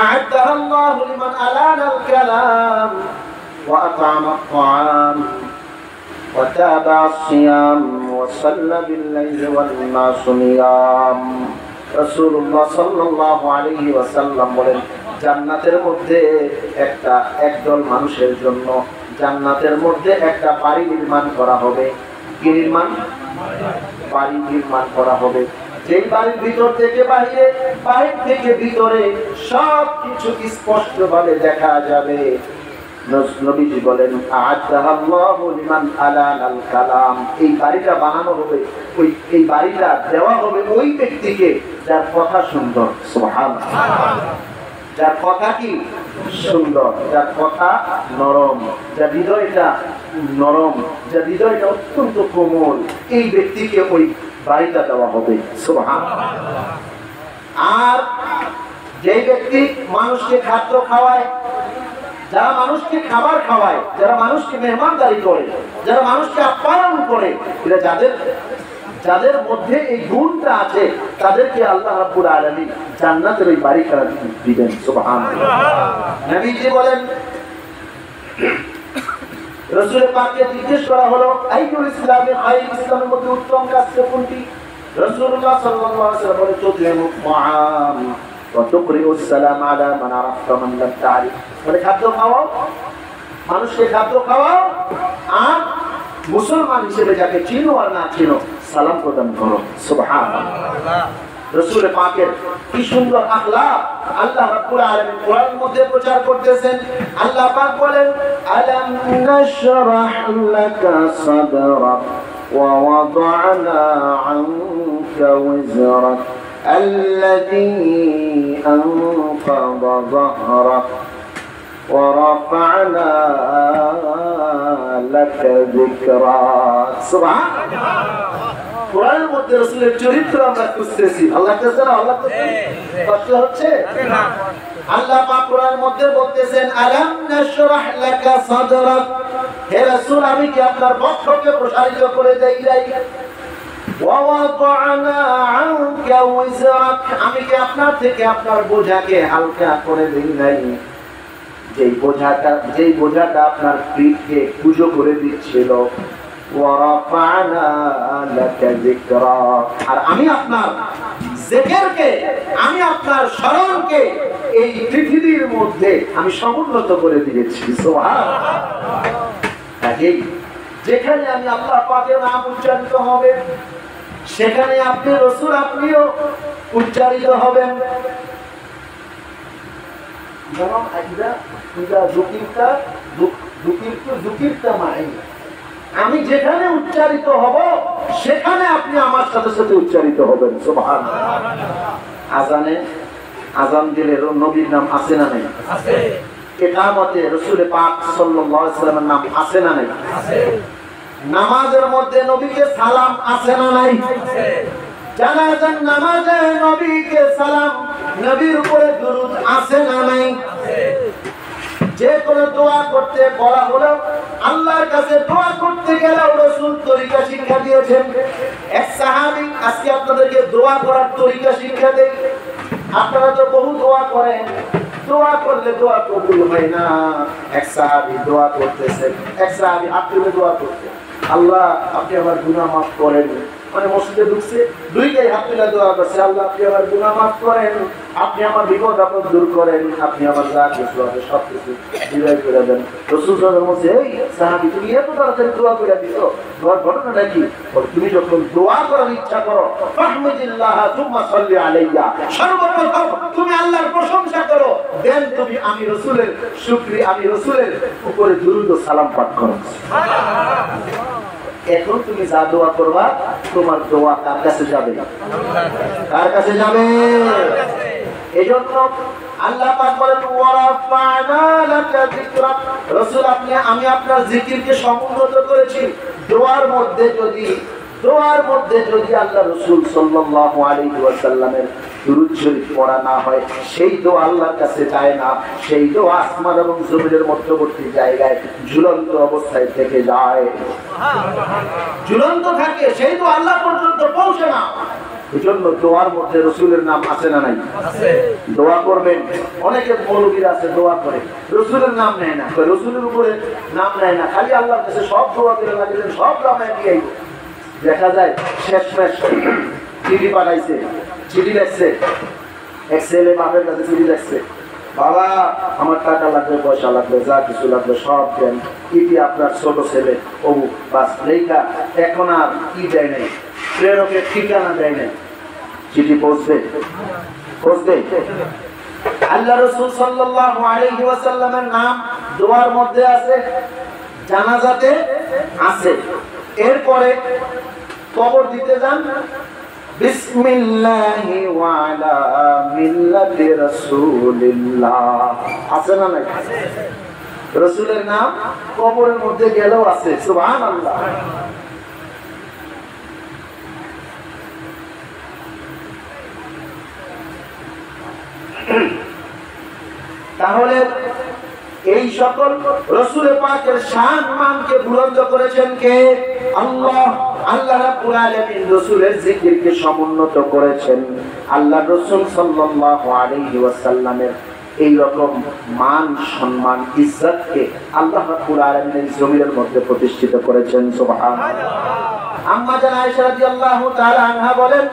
আ'আদাহা আল্লাহু লিমান আলানা আল-কালাম ওয়া আত'আমা আত-তা'আম ওয়া তাবা'a আস-সিয়াম ওয়া সাল্লা বিল-লাইলি ওয়ান-নাসু নিয়াম। রাসূলুল্লাহ সাল্লাল্লাহু আলাইহি ওয়াসাল্লাম বলেন, জান্নাতের মধ্যে একদল মানুষের জন্য জান্নাতের মধ্যে একটা বাড়ি নির্মাণ করা হবে। কি নির্মাণ? বাড়ি নির্মাণ করা হবে, যেই বাড়ির ভিতর থেকে বাহিরে, বাহির থেকে ভিতরে সব কিছু স্পষ্ট ভাবে দেখা যাবে। নবীজি বলেন আ'আদাল্লাহু লিমান আলানাল কালাম, এই বাড়িটা বানানো হবে, এই বাড়িটা দেওয়া হবে ওই ব্যক্তিকে যার কথা সুন্দর। সুবহানাল্লাহ। যার কথা কি সুন্দর, যার কথা নরম, যার হৃদয়টা নরম, যার হৃদয়টা অত্যন্ত কোমল, এই ব্যক্তিকে ওই বাড়িটা দেওয়া হবে। সুবহানাল্লাহ। আর যে ব্যক্তি মানুষকে খাদ্য খাওয়ায়, যারা মানুষকে খাবার খাওয়ায়, যারা মানুষকে মেহমানদারি করে, যারা মানুষকে আপ্যায়ন করে, এটা যাদের মধ্যে এই গুণটা আছে, তাদেরকে আল্লাহ রাব্বুল আলামিন জান্নাতের ওই বাড়িটা দিবেন। সুবহানাল্লাহ। নবীজি বলেন, রাসূল পাককে জিজ্ঞেস করা হলো আইয়ুল ইসলামি খায়র, ইসলামের মধ্যে উত্তম কাজ কোনটি? রাসূলুল্লাহ সাল্লাল্লাহু আলাইহি ওয়াসাল্লাম বলেন তুতিমু তাআম ওয়া তুকরিউস সালাম আলা মান আরাফতা মান লাম তা'রিফ। মানে খাদ্য খাওয়াও, মানুষকে খাদ্য খাওয়াও, আর মুসলমান হিসেবে যাকে চিনো আর না চিনো সালাম প্রদান করো। সুবহানাল্লাহ। রাসূল পাকের কি সুন্দর আখলাক আল্লাহ রাব্বুল আলামিন কোরআনের মধ্যে প্রচার করতেছেন। আল্লাহ পাক বলেন আলাম নাশরাহ লাকা সাদরাক ওয়া ওয়াদা'না আনকা ওয়জরাক আল্লাযী আনকাযা যাহরাক ورفعنا لك ذكرك। সুবহানাল্লাহ। কোরআনের মধ্যে রাসূলের চরিত্র আমরা খুঁজতেছি, আল্লাহ কাছে না, আল্লাহ কাছে কষ্ট হচ্ছে না। আল্লাহ পাক কোরআনের মধ্যে বলতেছেন আলাম নাশরাহ লাকা সাদরাক, হে রাসূল আমি কি আপনার বক্ষকে প্রসারিত করে দেই নাই? ওয়া ওয়াদা'না আনকা ওয়জরাক, আমি কি আপনার থেকে আপনার বোঝাকে হালকা করে দেই নাই? যেই বোঝাটা আপনার পিঠকে কুঁজো করে দিচ্ছিল। আর আমি আপনার জিকিরকে, আমি আপনার স্মরণকে এই পৃথিবীর মধ্যে আমি সমুন্নত করে দিয়েছি। সুবহানাল্লাহ। যেখানে আমি আল্লাহ পাকের নাম উচ্চারিত হবে, সেখানে আপনি রাসূল আপনিও উচ্চারিত হবেন। আমি যেখানে উচ্চারিত হব সেখানে আপনি আমার সাথে সাথে উচ্চারিত হবেন। সুবহানাল্লাহ। আজান দিলে নবীর নাম আছে না নাই? আছে। ইকামতে রাসূল পাক সাল্লাল্লাহু আলাইহি ওয়াসাল্লামের নাম আছে না নাই? আছে। নামাজের মধ্যে নবীকে সালাম আছে না নাই? আছে। জানাজার নামাজে নবীকে সালাম, নবীর উপরে দুরূদ আছে না নাই? আছে। যে কোনো দোয়া করতে বলা হলো, আল্লাহর কাছে দোয়া করতে গেলে রাসূল তরিকা শিক্ষা দিয়েছেন। এক সাহাবী, আজকে আপনাদেরকে দোয়া করার তরিকা শিক্ষা দেই। আপনারা তো বহু দোয়া করেন, দোয়া করলে দোয়া কবুল হয় না। এক সাহাবী দোয়া করতেছেন, এক সাহাবী হাত তুলে দোয়া করতেন, আল্লাহ আপনি আমার গুনাহ মাফ করেন। মানে মসজিদে ঢুকছে, দুই গায়ে হাত তুলে দোয়া করছে, আল্লাহ আপনি আমার গুনাহ মাফ করেন, আপনি আমার বিপদ আপদ দূর করেন, আপনি আমার যা কিছু আছে সব কিছু বিদায় করে দেন। রাসূল সাল্লাল্লাহু আলাইহি ওয়াসাল্লাম বলছে, এই সাহাবী তুমি এত তাড়াতাড়ি দোয়া করে দিছো, তোমার ঘটনাটা কি? তুমি যখন দোয়া করার ইচ্ছা করো, ফাহমিদিল্লাহ সুম্মা সাল্লি আলাইয়া, সর্বপ্রথম তুমি আল্লাহর প্রশংসা করো, দেন তুমি আমি রাসূলের শুকরিয়া, আমি রাসূলের উপরে দুরূদ ও সালাম পাঠ করো। সুবহানাল্লাহ। এখন তুমি যা দোয়া করবা, তোমার দোয়া কার কাছে যাবে? কার কাছে যাবে? এজন্য আল্লাহ পাক বলেন ওয়ারাফা'না লাকা যিকরাক, রাসূল আমি আপনার জিকিরকে সমুন্নত করেছি। দোয়ার মধ্যে যদি আল্লাহ রাসূল সাল্লাল্লাহু আলাইহি ওয়াসাল্লামের দুরূদ শরীফ পড়া না হয়, সেই দোয়া আল্লাহর কাছে যায় না, সেই দোয়া আসমান এবং জমিনের মধ্যবর্তী জায়গায় ঝুলন্ত অবস্থায় থেকে যায়, ঝুলন্ত থাকে, সেই দোয়া আল্লাহ পর্যন্ত পৌঁছে না। এজন্য দোয়ার মধ্যে রাসূলের নাম আছে না নাই? আছে। দোয়া করবেন, অনেকে মৌলবীরা আছে দোয়া করে, রাসূলের নাম নেয় না, রাসূলের উপরে নাম নেয় না, খালি আল্লাহর কাছে সব দোয়া করে লাগলেন, সব নামে দিয়ে দেখা যায় শেষমেশ চিঠি পাঠাইছে, চিঠি লিখছে, এক ছেলে বাপের কাছে চিঠি লিখছে, বাবা আমার টাকা লাগবে, পয়সা লাগবে, যা কিছু লাগবে সব দেন, ইতি আপনার ছোট ছেলে বাস লেখা, এখন আর কি দেয় নাই, প্রেরকের ঠিকানা দেয় নাই। চিঠি পৌঁছবে? পৌঁছবে? আল্লাহ রাসূল সাল্লাল্লাহু আলাইহি ওয়াসাল্লামের নাম দোয়ার মধ্যে আছে, জানাজাতে আছে। এরপরে কবর দিতে যান, বিসমিল্লাহি ওয়া আলা মিল্লাতি রাসূলিল্লাহ, আছে না নাই? রাসূলের নাম কবরের মধ্যে গেলেও আছে। সুবহানাল্লাহ। তাহলে এই সকল রাসূল পাকের শান মানকে বুলন্দ করেছেন কে? আল্লাহ। আল্লাহ রাব্বুল আলামিন রাসূলের জিকিরকে সমুন্নত করেছেন। আল্লাহ রাসূল সাল্লাল্লাহু আলাইহি ওয়াসাল্লামের এই রকম মান সম্মান ইজ্জতকে আল্লাহ রাব্বুল আলামিন জমিনের মধ্যে প্রতিষ্ঠিত করেছেন। সুবহানাল্লাহ। আম্মা জান আয়েশা রাদিয়াল্লাহু তাআলা আনহা বলেন,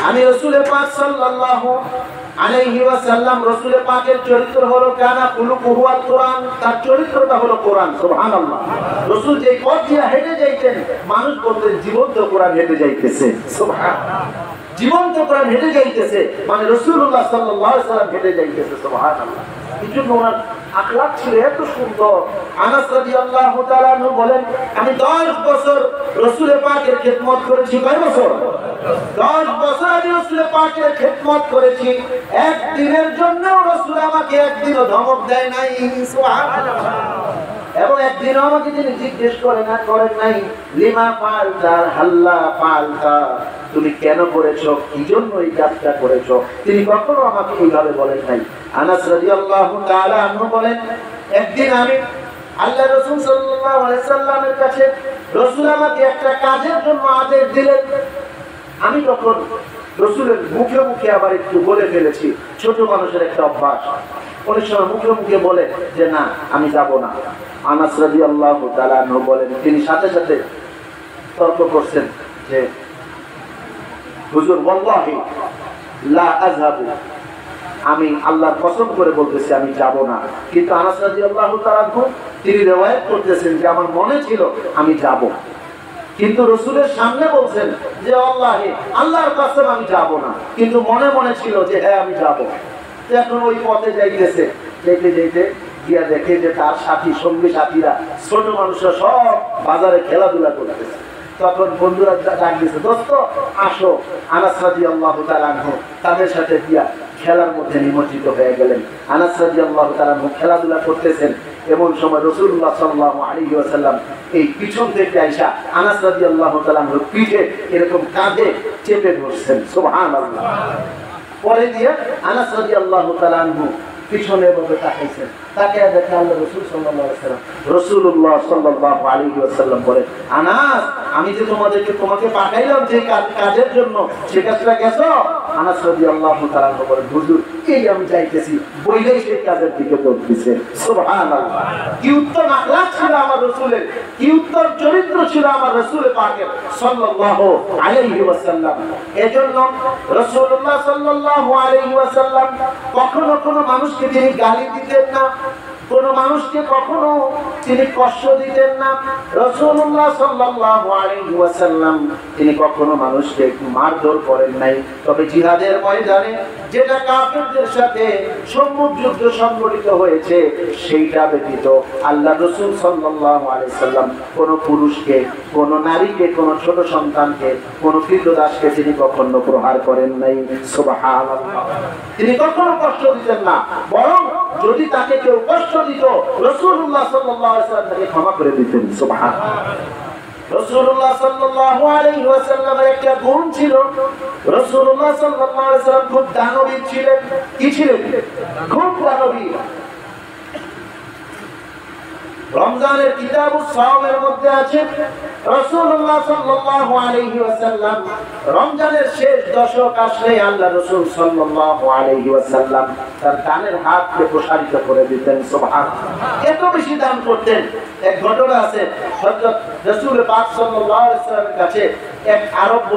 আমি রাসূল পাক সাল্লাল্লাহু আলাইহি ওয়াসাল্লাম, রাসূল পাকের চরিত্র হলো কানা কুলুকুহু আল কোরআন, তার চরিত্রটা হলো কোরআন। সুবহানাল্লাহ। রাসূল যে পথ দিয়ে হেঁটে যাইতেন, মানুষ বলতেন জীবন্ত কোরআন হেঁটে যাইতেছে। সুবহানাল্লাহ। জীবন্ত কোরআন হেঁটে যাইতেছে মানে রাসূলুল্লাহ সাল্লাল্লাহু আলাইহি ওয়াসাল্লাম হেঁটে যাইতেছে। সুবহানাল্লাহ। এজন্য ওনার আখলাক ছিল এত সুন্দর। আনাস রাদিয়াল্লাহু তাআলা আনহু বলেন, আমি 10 বছর রাসূল পাকের খিদমত করেছি। কয় বছর? 10 বছর আমি রাসূল পাকের খিদমত করেছি। একদিনের জন্য রাসূল আমাকে একদিনও ধমক দেয় নাই। সুবহানাল্লাহ। এবং একদিনও আমাকে তিনি জিজ্ঞেস করেন নাই, লিমা ফাআলতা হাল্লা ফাআলতা, তুমি কেন করেছো, কি জন্য এই কাজটা করেছো। তিনি কখনো আমাকে এইভাবে বলেন নাই। আনাস রাদিয়াল্লাহু তাআলা আনহু বলেন, একদিন আমি আল্লাহ রাসূল সাল্লাল্লাহু আলাইহি সাল্লামের কাছে রাসূল আমাকে একটা কাজের জন্য আদেশ দিলেন। আমি তখন রাসূলের মুখে মুখে আবার একটু বলে ফেলেছি। ছোট মানুষের একটা অভ্যাস, অনেক সময় মুখে মুখে বলে যে না আমি যাব না। আনাস রাদিয়াল্লাহু তাআলা আনহু বলেন, তিনি সাথে সাথে তর্ক করছেন যে হুজুর ওয়াল্লাহি লা আযহাবু, আমি আল্লাহর কসম করে বলতেছি আমি যাব না। কিন্তু আনাস রাদিয়াল্লাহু তাআলা আনহু তিনি রিওয়ায়াত করতেছেন যে আমার মনে ছিল আমি যাব, কিন্তু রাসূলের সামনে বলছেন যে আল্লাহি আল্লাহর কসম আমি যাব না, কিন্তু মনে মনে ছিল যে হ্যাঁ আমি যাব। এখন ওই পথে যাইতেছে, যেতে যেতে গিয়া দেখে যে তার সঙ্গী সাথীরা ছোট মানুষরা সব বাজারে খেলাধুলা করতেছে। তখন বন্ধুরা ডাক দিয়েছে, দোস্ত আসো। আনাস রাদিয়াল্লাহু তাআলা আনহু তাদের সাথে গিয়া খেলার মধ্যে নিমজ্জিত হয়ে গেলেন। আনাস রাদিয়াল্লাহু তাআলা আনহু খেলাধুলা করতেছেন। এমন সময় রাসূলুল্লাহ সাল্লাল্লাহু আলাইহি ওয়াসাল্লাম এই পিছন থেকে আয়েশা আনাস রাদিয়াল্লাহু তাআলা আনহুর পিঠে এরকম কাঁধে চেপে ধরছেন। সুবহানাল্লাহ। পরে দিয়ে আনাস রাদিয়াল্লাহু তাআলা আনহু পিছনে ভাবে তাকাইছেন, তাকিয়ে দেখে আল্লাহ রাসূল সাল্লাল্লাহু আলাইহি ওয়াসাল্লাম। রাসূলুল্লাহ সাল্লাল্লাহু আলাইহি ওয়াসাল্লাম বলেন, আনাস আমি যে তোমাকে পাঠাইলাম যে কাজের জন্য, সে কাজটা গেছো? আনাস রাদিয়াল্লাহু তাআলা বলেন, হুজুর এই আমি যাইতেছি, বইলেই সেই কাজের দিকে দৌড় দিছে। সুবহানাল্লাহ। কি উত্তম আখলাক ছিল আমার রাসূলের, কি উত্তম চরিত্র ছিল আমার রাসূল পাকের সাল্লাল্লাহু আলাইহি ওয়াসাল্লাম। এজন্য রাসূলুল্লাহ সাল্লাল্লাহু আলাইহি ওয়াসাল্লাম কখনো কোনো মানুষকে তিনি গালি দিতেন না, কোন মানুষকে কখনো তিনি কষ্ট দিতেন না। রাসূলুল্লাহ সাল্লাল্লাহু আলাইহি ওয়াসাল্লাম তিনি কখনো মানুষকে মারধর করেন নাই। তবে জিহাদের ময়দানে যেটা কাফেরদের সাথে সম্মুখ যুদ্ধ সংঘটিত হয়েছে, সেইটা ব্যতীত আল্লাহ রাসূল সাল্লাল্লাহু আলাইহি ওয়াসাল্লাম কোন পুরুষকে, কোন নারীকে, কোন ছোট সন্তানকে, কোন কৃতদাসকে তিনি কখনো প্রহার করেন নাই। সুবহানাল্লাহ। তিনি কখনো কষ্ট দিতেন না, বরং যদি তাকে কেউ কষ্ট দিত রাসূলুল্লাহ সাল্লাল্লাহু আলাইহি ওয়াসাল্লাম তাকে ক্ষমা করে দিতেন। সুবহানাল্লাহ। রাসূলুল্লাহ সাল্লাল্লাহু আলাইহি ওয়াসাল্লামের একটা গুণ ছিল, রাসূলুল্লাহ সাল্লাল্লাহু আলাইহি ওয়াসাল্লাম খুব দানবীর ছিলেন। কি ছিলেন? খুব দানবীর। রমজানের কিতাবুস সাওমের মধ্যে আছে রাসূলুল্লাহ সাল্লাল্লাহু আলাইহি ওয়াসাল্লাম রমজানের শেষ দশক আসলে আল্লাহ রাসূল সাল্লাল্লাহু আলাইহি ওয়াসাল্লাম তার দানের হাতকে প্রসারিত করে দিতেন। সুবহানাল্লাহ। এত বেশি দান করতেন। এক ঘটনা আছে, হযরত রাসূল পাক সাল্লাল্লাহু আলাইহি ওয়াসাল্লামের কাছে এক আরব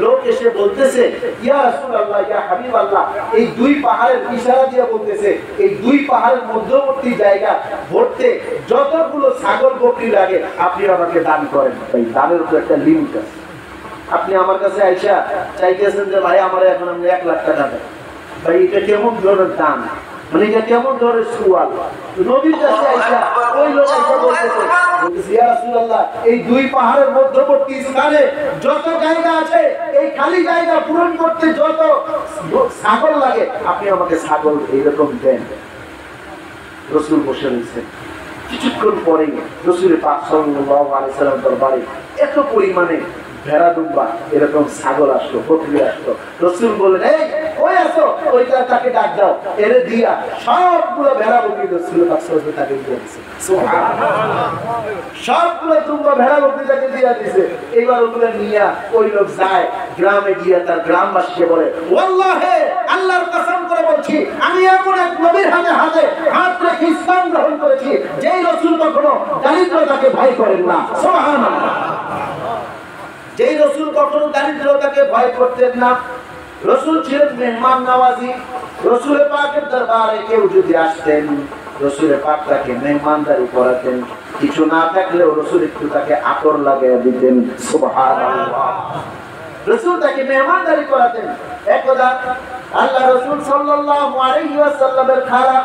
লোক এসে বলতেছে, ইয়া রাসূলুল্লাহ, ইয়া হাবিবাল্লাহ, এই দুই পাহাড়ের ইশারা দিয়ে বলতেছে এই দুই পাহাড়ের মধ্যবর্তী জায়গা ভরতে যতগুলো ছাগল বকরি লাগে আপনি আমাকে দান করেন। ভাই দানের উপর একটা লিমিট আছে। আপনি আমার কাছে আইসা চাইতেছেন যে ভাই আমার এখন আপনি 1 লাখ টাকা দেন, ভাই এটা কেমন ধরনের দান, মানে এটা কেমন ধরনের সুয়াল? নবীর কাছে আইসা ওই লোক আইসা বলতেছে ইয়া রাসূলুল্লাহ, এই 2 পাহাড়ের মধ্যবর্তী স্থানে যত জায়গা আছে এই খালি জায়গা পূরণ করতে যত ছাগল লাগে আপনি আমাকে ছাগল এইরকম দেন। রাসূল বসে রয়েছেন। কিছুক্ষণ পরেই রাসূল পাক সাল্লাল্লাহু আলাইহি ওয়াসাল্লাম দরবারে এত পরিমাণে ভেড়া দুম্বা এরকম ছাগল আসলো, বকরি আসলো। রাসূল বললেন, এই ওই আসো, ওইটা তাকে ডাক দাও, এরে দিয়া সবগুলো ভেড়া বকরি রাসূল পাক সাল্লাল্লাহু আলাইহি তাকে দিয়ে দিয়েছে। সুবহানাল্লাহ, সবগুলো দুম্বা ভেড়া বকরি তাকে দিয়ে দিয়েছে। এইবার ওগুলো নিয়ে ওই লোক যায় গ্রামে, গিয়ে তার গ্রামবাসীকে বলে, ওয়াল্লাহি আল্লাহর কসম করে বলছি, আমি এমন এক নবীর হাতে হাত রেখে ইসলাম গ্রহণ করেছি যেই রাসূল কখনো দারিদ্রতাকে ভয় করেন না। সুবহানাল্লাহ, যেই রাসূল কখনো দারিদ্রতাকে ভয় করতেন না। রাসূল ছিলেন মেহমান নওয়াজি। রাসূল পাকের দরবারে কেউ যদি আসতেন, রাসূল পাক তাকে মেহমানদারি করাতেন। কিছু না থাকলেও রাসূল একটু তাকে আতর লাগিয়ে দিতেন। সুবহানাল্লাহ, রাসূল তাকে মেহমানদারি করাতেন। একদা আল্লাহ রাসূল সাল্লাল্লাহু আলাইহি ওয়াসাল্লামের খালা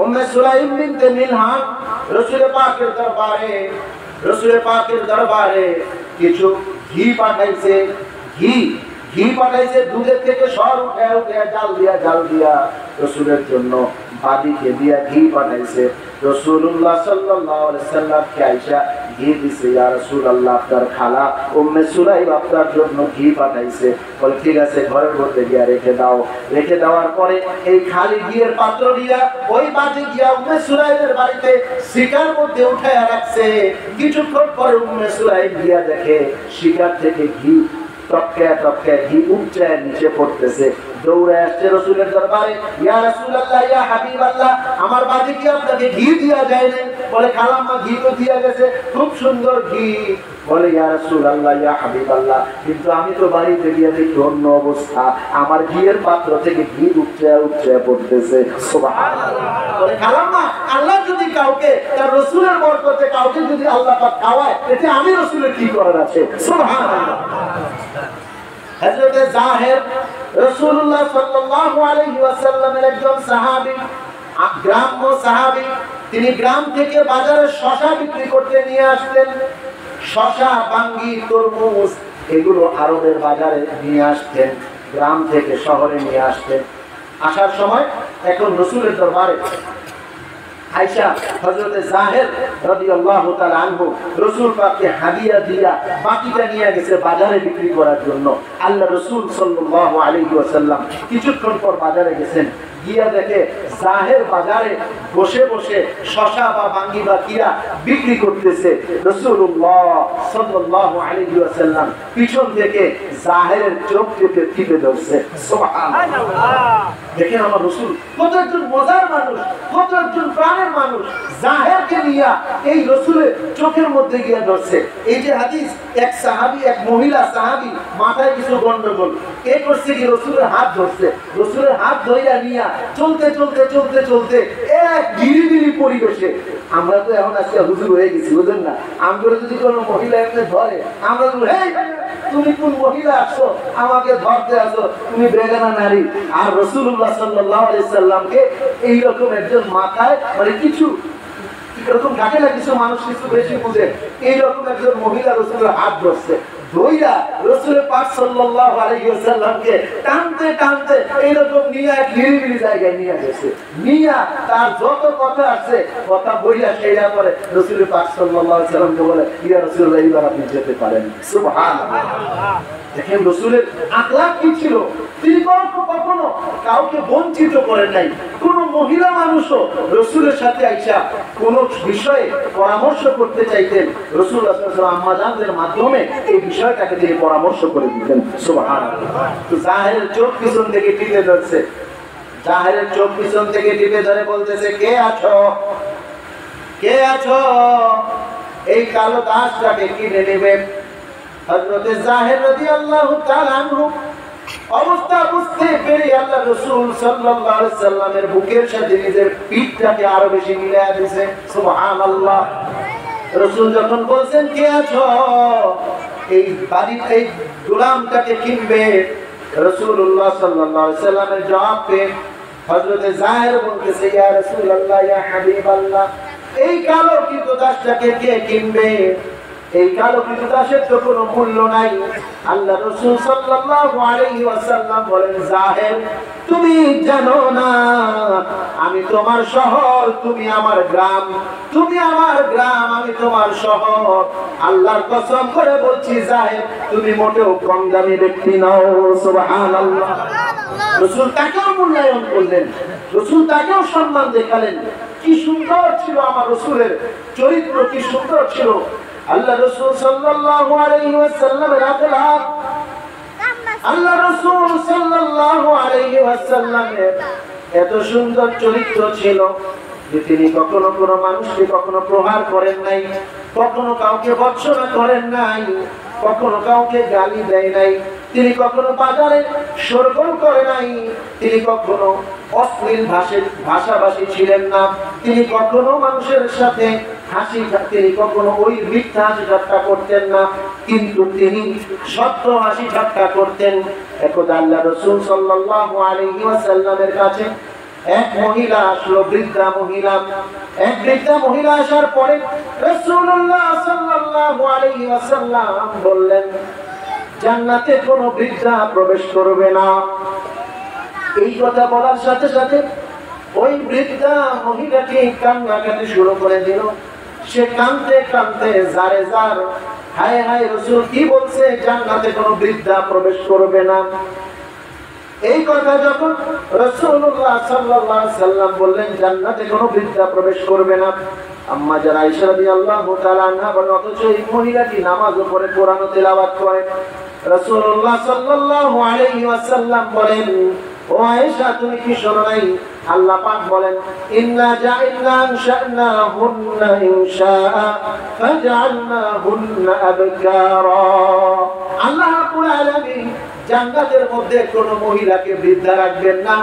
উম্মে সুলাইম বিনতে মিলহান রাসূল পাকের দরবারে কিছু ঘি পাঠাইছে। ঘি পাঠাইছে, দুধের থেকে সর উঠে জাল দিয়া রাসূলের জন্য বাদীকে দিয়া ঘি পাঠাইছে। রাসূলুল্লাহ সাল্লাল্লাহু আলাইহি ওয়াসাল্লাম কে আয়েশা ঘি দিছে, ইয়া রাসূলুল্লাহ আপনার খালা উম্মে সুলাইম আপনার জন্য ঘি পাঠাইছে। বলে ঠিক আছে, ঘরের মধ্যে গিয়া রেখে দাও। রেখে দেওয়ার পরে এই খালি ঘিয়ের পাত্র দিয়া ওই বাদী গিয়া উম্মে সুলাইমের বাড়িতে শিকার মধ্যে উঠায়া রাখছে। কিছুক্ষণ পরে উম্মে সুলাইম গিয়া দেখে শিকার থেকে ঘি টপকে ঘি উপচে নিচে পড়তেছে। দৌড়ে আসছে রাসূলের দরবারে, ইয়া রাসূলুল্লাহ, ইয়া হাবিবাল্লাহ, আমার বাদী কি আপনাকে ঘি দিয়া যায় না? বলে খালাম্মা, ঘি তো দিয়া গেছে, খুব সুন্দর ঘি। বলে ইয়া রাসূলুল্লাহ, ইয়া হাবিবাল্লাহ, কিন্তু আমি তো বাড়িতে গিয়ে দেখি অন্য অবস্থা, আমার ঘিয়ের পাত্র থেকে ঘি উপচে পড়তেছে। সুবহানাল্লাহ, বলে খালাম্মা, আল্লাহ যদি কাউকে তার রাসূলের বরকতে কাউকে যদি আল্লাহ পাক খাওয়ায়, এতে আমি রাসূলের কি করার আছে? সুবহানাল্লাহ। হযরতে জাহের রাসূলুল্লাহ সাল্লাল্লাহু আলাইহি ওয়াসাল্লামের একজন সাহাবী, গ্রাম্য সাহাবী। তিনি গ্রাম থেকে বাজারে শসা বিক্রি করতে নিয়ে আসতেন। শসা, বাঙ্গি, তরমুজ এগুলো আরবের বাজারে নিয়ে আসতেন, গ্রাম থেকে শহরে নিয়ে আসতেন। আসার সময় এখন রাসূলের দরবারে আয়েশা হযরতে জাহের রাদিয়াল্লাহু তাআলা আনহু রাসূল পাককে হাদিয়া দিয়া বাকিটা নিয়ে গেছে বাজারে বিক্রি করার জন্য। আল্লাহ রাসূল সাল্লাল্লাহু আলাইহি ওয়াসাল্লাম কিছুক্ষণ পর বাজারে গেছেন, গিয়া দেখে জাহের বাজারে বসে বসে শসা বা বাঙ্গি বা কিরা বিক্রি করতেছে। রাসূলুল্লাহ সাল্লাল্লাহু আলাইহি ওয়াসাল্লাম পিছন থেকে জাহেরের চোখ থেকে টিপে ধরছে। সুবহানাল্লাহ, দেখেন আমার রাসূল কত একজন মজার মানুষ, কত একজন প্রাণের মানুষ। জাহেরকে নিয়ে এই রাসূলের চোখের মধ্যে গিয়া ধরছে। এই যে হাদিস, এক সাহাবী, এক মহিলা সাহাবী মাথায় কিছু গন্ডগোল, এ করছে কি রাসূলের হাত ধরছে। রাসূলের হাত ধইরা নিয়া চলতে এক গিরিগিরি পরিবেশে, আমরা তো এখন আজকে হুজুর হয়ে গেছি, বুঝলেন না? আমরা যদি কোনো মহিলা এমনি ধরে, আমরা হেই তুমি কোন মহিলা আসছো, আমাকে ধরতে আসো, তুমি বেগানা নারী। আর রাসূলুল্লাহ সাল্লাল্লাহু আলাইহি সাল্লামকে এইরকম একজন মাথায় মানে কিছু এরকম থাকে না, কিছু মানুষ কিছু বেশি বুঝে, এইরকম একজন মহিলা রাসূলের হাত ধরছে। ধইরা রাসূল পাক সাল্লাল্লাহু আলাইহি ওয়াসাল্লামকে টানতে এইরকম নিয়ে এক নিরিবিলি জায়গায় নিয়ে গেছে। নিয়ে তার যত কথা আছে কথা বইলা সেইরা করে রাসূল পাক সাল্লাল্লাহু আলাইহি ওয়াসাল্লামকে বলে, ইয়া রাসূলুল্লাহ, এবার আপনি যেতে পারেন। সুবহানাল্লাহ, দেখেন রাসূলের আখলাক কি ছিল। তিনি কখনো কাউকে বঞ্চিত করেন নাই। কোন মহিলা মানুষও রাসূলের সাথে আইসা কোন বিষয়ে পরামর্শ করতে চাইতেন, রাসূলুল্লাহ সাল্লাল্লাহু আলাইহি ওয়াসাল্লাম আম্মাজানদের মাধ্যমে এই বিষয়টাকে তিনি পরামর্শ করে দিতেন। সুবহানাল্লাহ, তো জাহেরের চোখ পিছন থেকে টিপে ধরছে। জাহেরের চোখ পিছন থেকে টিপে ধরে বলতেছে, কে আছো, এই কালো দাসটাকে কিনে নেবেন। হযরতে জাহের রাদিয়াল্লাহু তাআলা আনহু অবস্থা বুঝতে পেরে আল্লাহ রাসূল সাল্লাল্লাহু আলাইহি সাল্লামের বুকের সাথে নিজের পিঠটাকে আরো বেশি মিলায়া দিয়েছে। সুবহানাল্লাহ, রাসূল যখন বলছেন কে আছো, এই বাড়িতে গোলামটাকে কিনবে। রাসূলুল্লাহ সাল্লাল্লাহু আলাইহি ওয়াসাল্লামের জবাব পেয়ে হযরত যায়ের বলতেছে, ইয়া রাসূলুল্লাহ, ইয়া হাবিবাল্লাহ, এই কালো কৃতদাসটাকে কে কিনবে? এই কালো কৃতদাসের তো কোনো মূল্য নাই। আল্লাহ রাসূল সাল্লাল্লাহু আলাইহি ওয়াসাল্লাম বলেন, যায়ের, তুমি জানো না আমি তোমার শহর, তুমি আমার গ্রাম, তুমি আমার গ্রাম, আমি তোমার শহর। আল্লাহর কসম করে বলছি যায়ের, তুমি মোটেও কম দামি ব্যক্তি নও। সুবহানাল্লাহ। রাসূল তাকেও মূল্যায়ন করলেন, রাসূল তাকেও সম্মান দেখালেন। কি সুন্দর ছিল আমার রাসূলের চরিত্র, কি সুন্দর ছিল। আল্লাহ রাসূল সাল্লাল্লাহু আলাইহি ওয়াসাল্লামের আখলাক, আল্লাহ রাসূল সাল্লাল্লাহু আলাইহি ওয়াসাল্লামের এত সুন্দর চরিত্র ছিল যে তিনি কখনো কোনো মানুষকে কখনো প্রহার করেন নাই, কখনো কাউকে ভৎসনা করেন নাই, কখনো কাউকে গালি দেয় নাই, তিনি কখনো বাজারে শোরগোল করে নাই, তিনি কখনো অশ্লীল ভাষাভাষী ছিলেন না, তিনি কখনো মানুষের সাথে তিনি কখনো ওই মিথ্যা হাসি ঠাট্টা করতেন না, কিন্তু তিনি সত্য হাসি ঠাট্টা করতেন। একদা আল্লাহ রাসূল সাল্লাল্লাহু আলাইহি ওয়াসাল্লামের কাছে এক মহিলা আসলো, বৃদ্ধা মহিলা। এক বৃদ্ধা মহিলা আসার পরে রাসূলুল্লাহ সাল্লাল্লাহু আলাইহি ওয়াসাল্লাম বললেন, জান্নাতে কোনো বৃদ্ধা প্রবেশ করবে না। এই কথা বলার সাথে সাথে ওই বৃদ্ধা মহিলাকে কান্নাকাটি শুরু করে দিল। সে কাঁদতে কাঁদতে জারে জার, হায় হায়, রাসূল কি বলছে, জান্নাতে কোনো বৃদ্ধা প্রবেশ করবে না। এই কথা যখন রাসূলুল্লাহ সাল্লাল্লাহু আলাইহি ওয়াসাল্লাম বললেন জান্নাতে কোনো বৃদ্ধা প্রবেশ করবে না, আম্মা জান আয়েশা রাদিয়াল্লাহু তাআলা আনহা বলেন, অথচ এই মহিলাটি নামাজও পড়ে, কোরআনও তেলাওয়াত করে। রাসূলুল্লাহ সাল্লাল্লাহু আলাইহি ওয়াসাল্লাম বলেন, ও আয়েশা, তুমি কি শোনো নাই? আল্লাহ পাক বলেন, ইন্না জাইলনা ইনশা'নাহুন্না ইনশাআ ফাজআলনাহুন্না আবকারা। আল্লাহ রাব্বুল আলামিন জান্নাতের মধ্যে কোন মহিলাকে বৃদ্ধা রাখবেন না,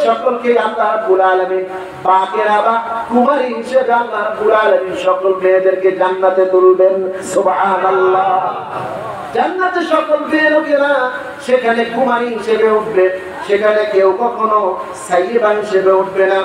সকলকে আল্লাহ রাব্বুল আলামিন বাকেরা বা কুমারী হিসেবে আল্লাহ রাব্বুল আলামিন সকল মেয়েদেরকে জান্নাতে তুলবেন। সুবহানাল্লাহ। জান্নাতে সকল মেয়েরা সেখানে কুমারী হিসেবে উঠবে, সেখানে কেউ কখনো সাইয়্যিবা হিসেবে উঠবে না।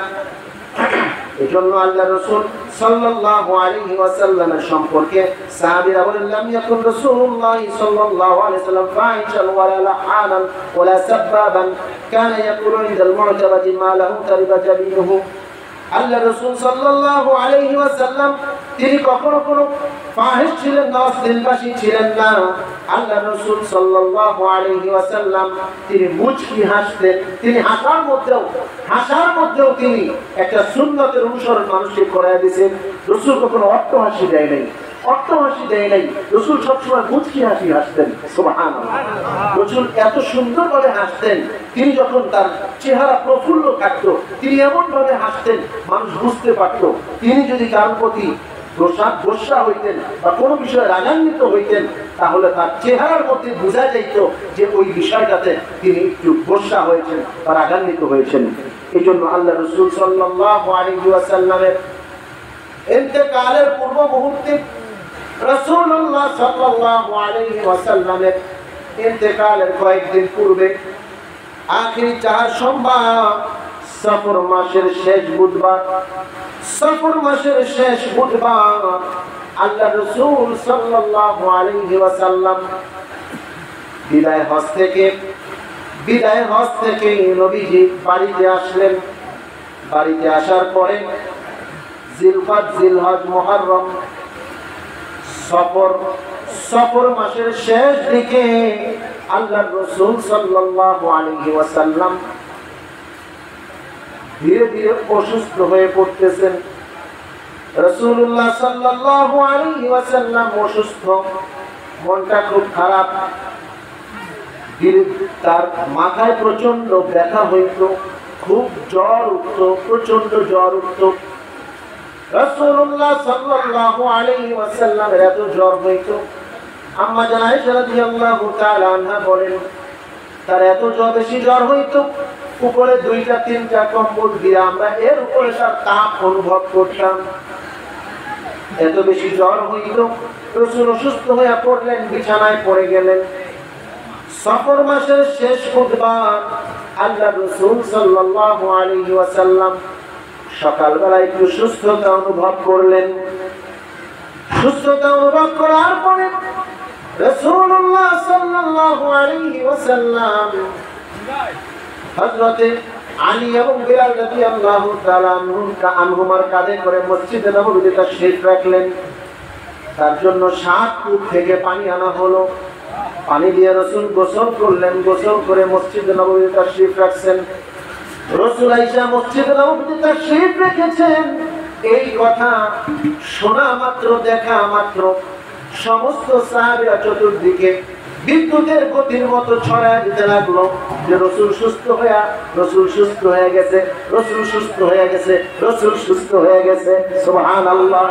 এজন্য আল্লাহ রাসূল সাল্লাল্লাহু আলাইহি ওয়াসাল্লামের সম্পর্কে সাহাবীরা বলেন, লাম ইয়াকুন রাসূলুল্লাহ সাল্লাল্লাহু আলাইহি ওয়াসাল্লাম ফাহিশান ওয়ালা লাহানান ওয়ালা সাব্বাবান, কানা ইয়াকুলু ইনদাল মু'তাবাদি মা লাহু তারিবা জাবিনুহু। আল্লাহ রাসূল সাল্লাল্লাহু আলাইহি ওয়াসাল্লাম তিনি কখনো কোনো ফাহিশ ছিলেন না, অশ্লীলভাষী ছিলেন না। আল্লাহ রাসূল সাল্লাল্লাহু আলাইহি ওয়াসাল্লাম তিনি মুচকি হাসতেন। তিনি হাসার মধ্যেও তিনি একটা সুন্নতের অনুসরণ মানুষকে করায় দিয়েছেন। রাসূল কখনো অট্টহাসি দেয় নাই, রাসূল সবসময় মুচকি হাসি হাসতেন। সুবহানাল্লাহ। রাসূল এত সুন্দর ভাবে হাসতেন, তিনি যখন তার চেহারা প্রফুল্ল থাকতো তিনি এমন ভাবে হাসতেন মানুষ বুঝতে পারত। তিনি যদি কারোর প্রতি গোসা হইতেন বা কোনো বিষয়ে রাগান্বিত হইতেন, তাহলে তার চেহারার মধ্যে বোঝা যাইত যে ওই বিষয়টাতে তিনি একটু গোসা হয়েছেন বা রাগান্বিত হয়েছেন। এই জন্য আল্লাহ রাসূল সাল্লাল্লাহু আলাইহি ওয়াসাল্লামের ইন্তেকালের পূর্ব মুহূর্তে রাসূলুল্লাহ সাল্লাল্লাহু আলাইহি ওয়াসাল্লামের ইন্তেকালের কয়েকদিন পূর্বে আখিরি 4 সোমবার সফর মাসের শেষ বুধবার আল্লাহ রাসূল সাল্লাল্লাহু আলাইহি ওয়াসাল্লাম বিদায় হজ থেকে নবীজি বাড়িতে আসলেন। বাড়িতে আসার পরে জিলকাদ, জিলহজ, মুহররম, সফর মাসের শেষ দিকে আল্লাহ রাসূল সাল্লাল্লাহু আলাইহি ওয়াসাল্লাম ধীরে ধীরে অসুস্থ হয়ে পড়তেছেন। রাসূলুল্লাহ সাল্লাল্লাহু আলাইহি ওয়াসাল্লাম অসুস্থ, মনটা খুব খারাপ, তার মাথায় প্রচন্ড ব্যথা হইত, খুব জ্বর উঠত, প্রচন্ড জ্বর উঠত। রাসূলুল্লাহ সাল্লাল্লাহু আলাইহি ওয়াসাল্লামের এত জ্বর হইত, আম্মা জান আয়েশা রাদিয়াল্লাহু তাআলা আনহা বলেন, তার এত বেশি জ্বর হইত, উপরে 2-3টা কম্বল দিয়ে আমরা এর উপরে তার তাপ অনুভব করতাম। এত বেশি জ্বর হইল, রাসূল অসুস্থ হয়ে পড়লেন, বিছানায় পড়ে গেলেন। সফর মাসের শেষ খুতবা আল্লাহ রাসূল সাল্লাল্লাহু আলাইহি ওয়াসাল্লাম সকালবেলা একটু সুস্থতা অনুভব করলেন। সুস্থতা অনুভব করার পরে রাসূলুল্লাহ সাল্লাল্লাহু আলাইহি ওয়াসাল্লাম হযরতে আলী এবং বিলাল রাদিয়াল্লাহু তাআলা আনহুমার কাঁধে করে মসজিদে নববীতে তাশরীফ রাখলেন। তার জন্য 7 কূপ থেকে পানি আনা হলো। পানি দিয়ে রাসূল গোসল করলেন, গোসল করে মসজিদে নববীতে তাশরীফ রাখছেন। রাসূল আয়েশা মসজিদে নববীতে তাশরীফ রেখেছেন, এই কথা শোনা মাত্র, দেখা মাত্র সমস্ত সাহাবীরা চতুর্দিকে বিদ্যুতের গতির মতো ছড়ায় দিতে লাগলো যে রাসূল সুস্থ হয়ে গেছে, রাসূল সুস্থ হয়ে গেছে, রাসূল সুস্থ হয়ে গেছে। সুবহানাল্লাহ,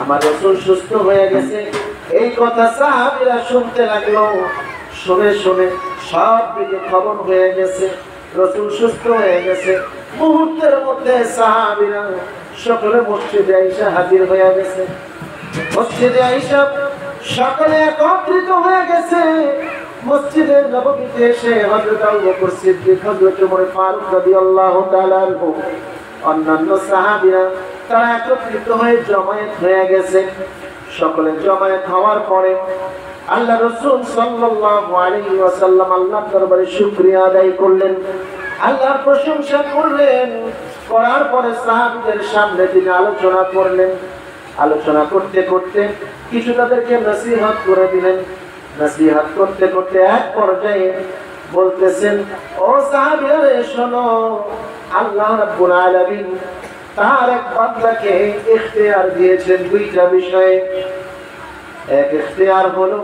আমার রাসূল সুস্থ হয়ে গেছে, এই কথা সাহাবীরা শুনতে লাগলো। শুনে শুনে সব দিকে খবর হয়ে গেছে, রাসূল সুস্থ হয়ে গেছে। মুহূর্তের মধ্যে সাহাবীরা সকলে মসজিদে আয়েশা হাজির হয়ে গেছে। মসজিদে আয়েশা সকলে একত্রিত হয়ে গেছে। মসজিদের নববীতে এসে হযরত আবু বকর সিদ্দিক, হযরত ওমর ফারুক রাদিয়াল্লাহু তাআলা আনহু, অন্যান্য সাহাবীরা তারা একত্রিত হয়ে জমায়েত হয়ে গেছে। সকলে জমায়েত হওয়ার পরে আল্লাহ রাসূল সাল্লাল্লাহু আলাইহি ওয়াসাল্লাম আল্লাহর দরবারে শুকরিয়া আদায় করলেন, আল্লাহর প্রশংসা করলেন। করার পরে সাহাবীদের সামনে তিনি আলোচনা করলেন। আলোচনা করতে করতে কিছু তাদেরকে নসিহত করে দিলেন। নসিহত করতে করতে এক পর্যায়ে বলতেছেন, ও সাহাবীরা শোনো, আল্লাহ রাব্বুল আলামিন তার এক বান্দাকে ইখতিয়ার দিয়েছেন দুইটা বিষয়ে। এক ইখতিয়ার হলো,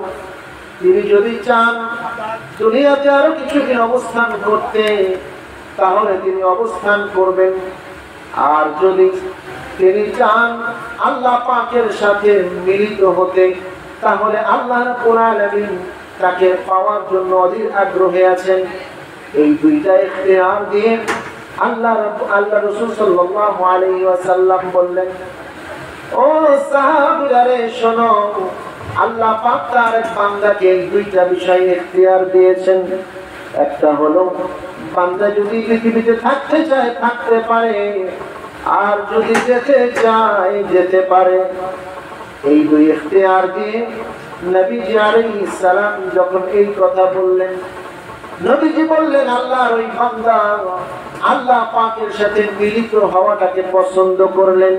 তিনি যদি চান দুনিয়াতে আরো কিছুদিন অবস্থান করতে, তাহলে তিনি অবস্থান করবেন। আর যদি তিনি চান আল্লাহ পাকের সাথে মিলিত হতে, তাহলে আল্লাহ রাব্বুল আলামিন তাকে পাওয়ার জন্য অধীর আগ্রহে আছেন। এই দুইটা ইখতিয়ার দিয়ে আল্লাহ রাসূল সাল্লাল্লাহু আলাইহি ওয়াসাল্লাম বললেন, ও সাহাবীরা শোনো, আল্লাহ পাক তার এক বান্দাকে এই দুইটা বিষয়ে ইখতিয়ার দিয়েছেন। একটা হলো, বান্দা যদি পৃথিবীতে থাকতে চায় থাকতে পারে, আর যদি যেতে চায় যেতে পারে। এই দুই ইখতিয়ার দিয়ে নবীজি আলাইহিস সালাম যখন এই কথা বললেন, নবীজি বললেন, আল্লাহর ওই বান্দা আল্লাহ পাকের সাথে মিলিত হওয়াটাকে পছন্দ করলেন।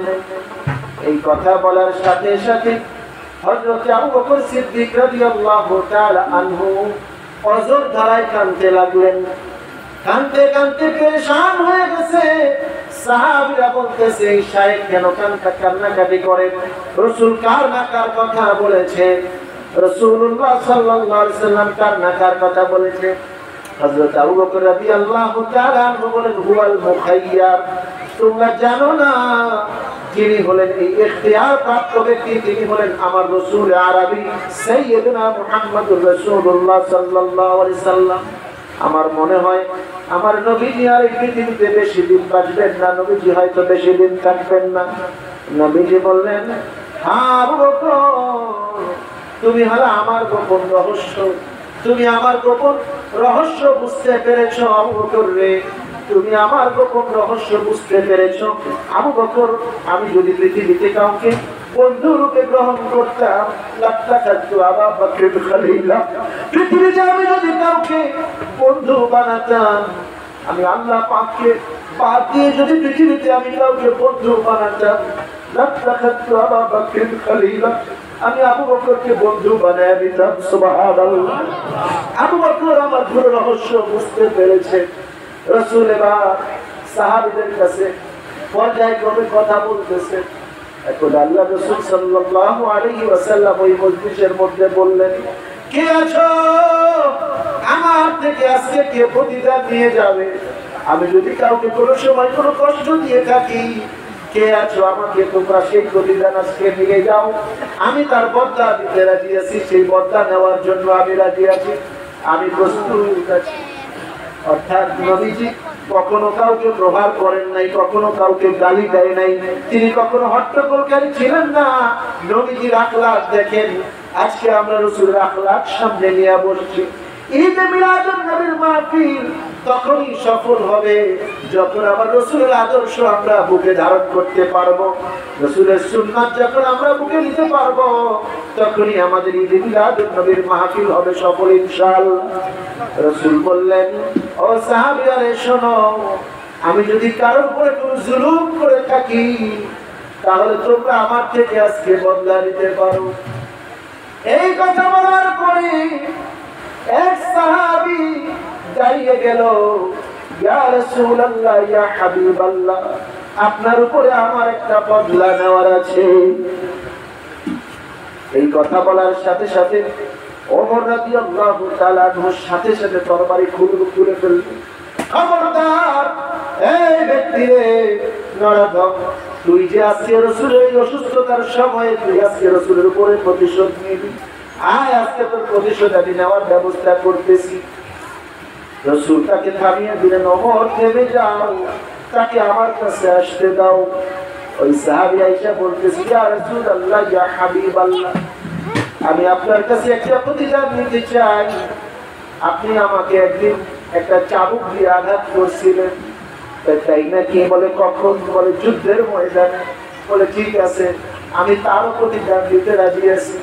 এই কথা বলার সাথে সাথে হযরত আবু বকর সিদ্দিক রাদিয়াল্লাহু তাআলা আনহু অজর ধারায় কাঁদতে লাগলেন। কাঁদতে কাঁদতে পেরেশান হয়ে গেছে। সাহাবীরা বলতেছে, এই শায়েখ কেন কান্নাকাটি করে? রাসূল কার না কার কথা বলেছে? রাসূলুল্লাহ সাল্লাল্লাহু আলাইহি ওয়াসাল্লাম কার না কার কথা বলেছে? হযরত আবু বকর রাদিয়াল্লাহু তাআলা আনহু বলেন, হুয়াল মুখায়্যার, তোমরা জানো না যিনি হলেন এই ইখতিয়ার প্রাপ্ত ব্যক্তি, তিনি হলেন আমার রাসূল আরবি সাইয়্যিদুনা মুহাম্মদুর রাসূলুল্লাহ সাল্লাল্লাহু আলাইহি ওয়াসাল্লাম। আমার মনে হয় আমার নবীজি আর এই পৃথিবীতে বেশি দিন বাঁচবেন না, নবীজি হয়তো বেশি দিন থাকবেন না। নবীজি বললেন, হ্যাঁ আবু বকর, তুমি হলো আমার গোপন রহস্য, তুমি আমার গোপন রহস্য বুঝতে পেরেছো আবু বকর রে, তুমি আমার গোপন রহস্য বুঝতে পেরেছো। আবু বকর, আমি যদি পৃথিবীতে কাউকে বন্ধু রূপে গ্রহণ করতাম, পৃথিবীতে আমি যদি কাউকে বন্ধু বানাতাম, আমি আল্লাহ পাককে বাদ দিয়ে যদি পৃথিবীতে আমি কাউকে বন্ধু বানাতাম, আমি আবু বকরকে বন্ধু বানায় দিতাম। সুবহানাল্লাহ। আবু বকর আমার পুরো রহস্য বুঝতে পেরেছে। রাসূল এবার সাহাবীদের কাছে পর্যায়ক্রমে কথা বলতেছে। এখন আল্লাহ রাসূল সাল্লাল্লাহু আলাইহি ওয়াসাল্লাম ওই মজলিসের মধ্যে বললেন, কে আছো? আমার থেকে আজকে কে প্রতিদান নিয়ে যাবে? আমি যদি কাউকে কোনো সময় কোনো কষ্ট দিয়ে থাকি, কে আছো? আমাকে তোমরা সেই প্রতিদান আজকে নিয়ে যাও। আমি তার বদলা দিতে রাজি আছি, সেই বদলা নেওয়ার জন্য আমি রাজি আছি, আমি প্রস্তুত আছি। অর্থাৎ নবীজি কখনো কাউকে প্রহার করেন নাই, কখনো কাউকে গালি দেয় নাই, তিনি কখনো হট্টগোলকারী ছিলেন না। নবীজির আখলাক দেখেন। আজকে আমরা রাসূলের আখলাক সামনে নিয়ে বসছি। ঈদে মিলাদুন নবীর মাহফিল তখনই সফল হবে যখন আমার রাসূলের আদর্শ আমরা বুকে ধারণ করতে পারবো, রাসূলের সুন্নাত যখন আমরা বুকে নিতে পারবো, তখনই আমাদের ঈদে মিলাদুন নবীর মাহফিল হবে সফল ইনশাআল্লাহ। রাসূল বললেন, ও সাহাবীরা শোনো, আমি যদি কারোর উপরে কোনো জুলুম করে থাকি তাহলে তোমরা আমার থেকে আজকে বদলা নিতে পারো। এই কথা বলার পরে এক সাহাবী দাঁড়িয়ে গেল, ইয়া রাসূলুল্লাহ, ইয়া হাবিবাল্লাহ, আপনার উপরে আমার একটা বদলা নেওয়ার আছে। এই কথা বলার সাথে সাথে ওমর রাদিয়াল্লাহু তাআলা আনহুর সাথে সাথে তরবারি খুলে ফেললেন। খবরদার এই ব্যক্তি রে, নরধম, তুই যে আজকে রাসূলের অসুস্থতার সময় তুই আজকে রাসূলের উপরে প্রতিশোধ নিবি, আয় আজকে তোর প্রতিশোধ আমি নেওয়ার ব্যবস্থা করতেছি। রাসূল তাকে থামিয়ে দিলেন, ওমর থেমে যাও, তাকে আমার কাছে আসতে দাও। ওই সাহাবী আয়েশা বলতেছে, ইয়া রাসূলুল্লাহ, ইয়া হাবিবাল্লাহ, আমি আপনার কাছে একটা প্রতিদান নিতে চাই। আপনি আমাকে একদিন একটা চাবুক দিয়ে আঘাত করছিলেন, তাই নাকি? বলে কখন? বলে যুদ্ধের ময়দানে। বলে ঠিক আছে, আমি তারও প্রতিদান দিতে রাজি আছি।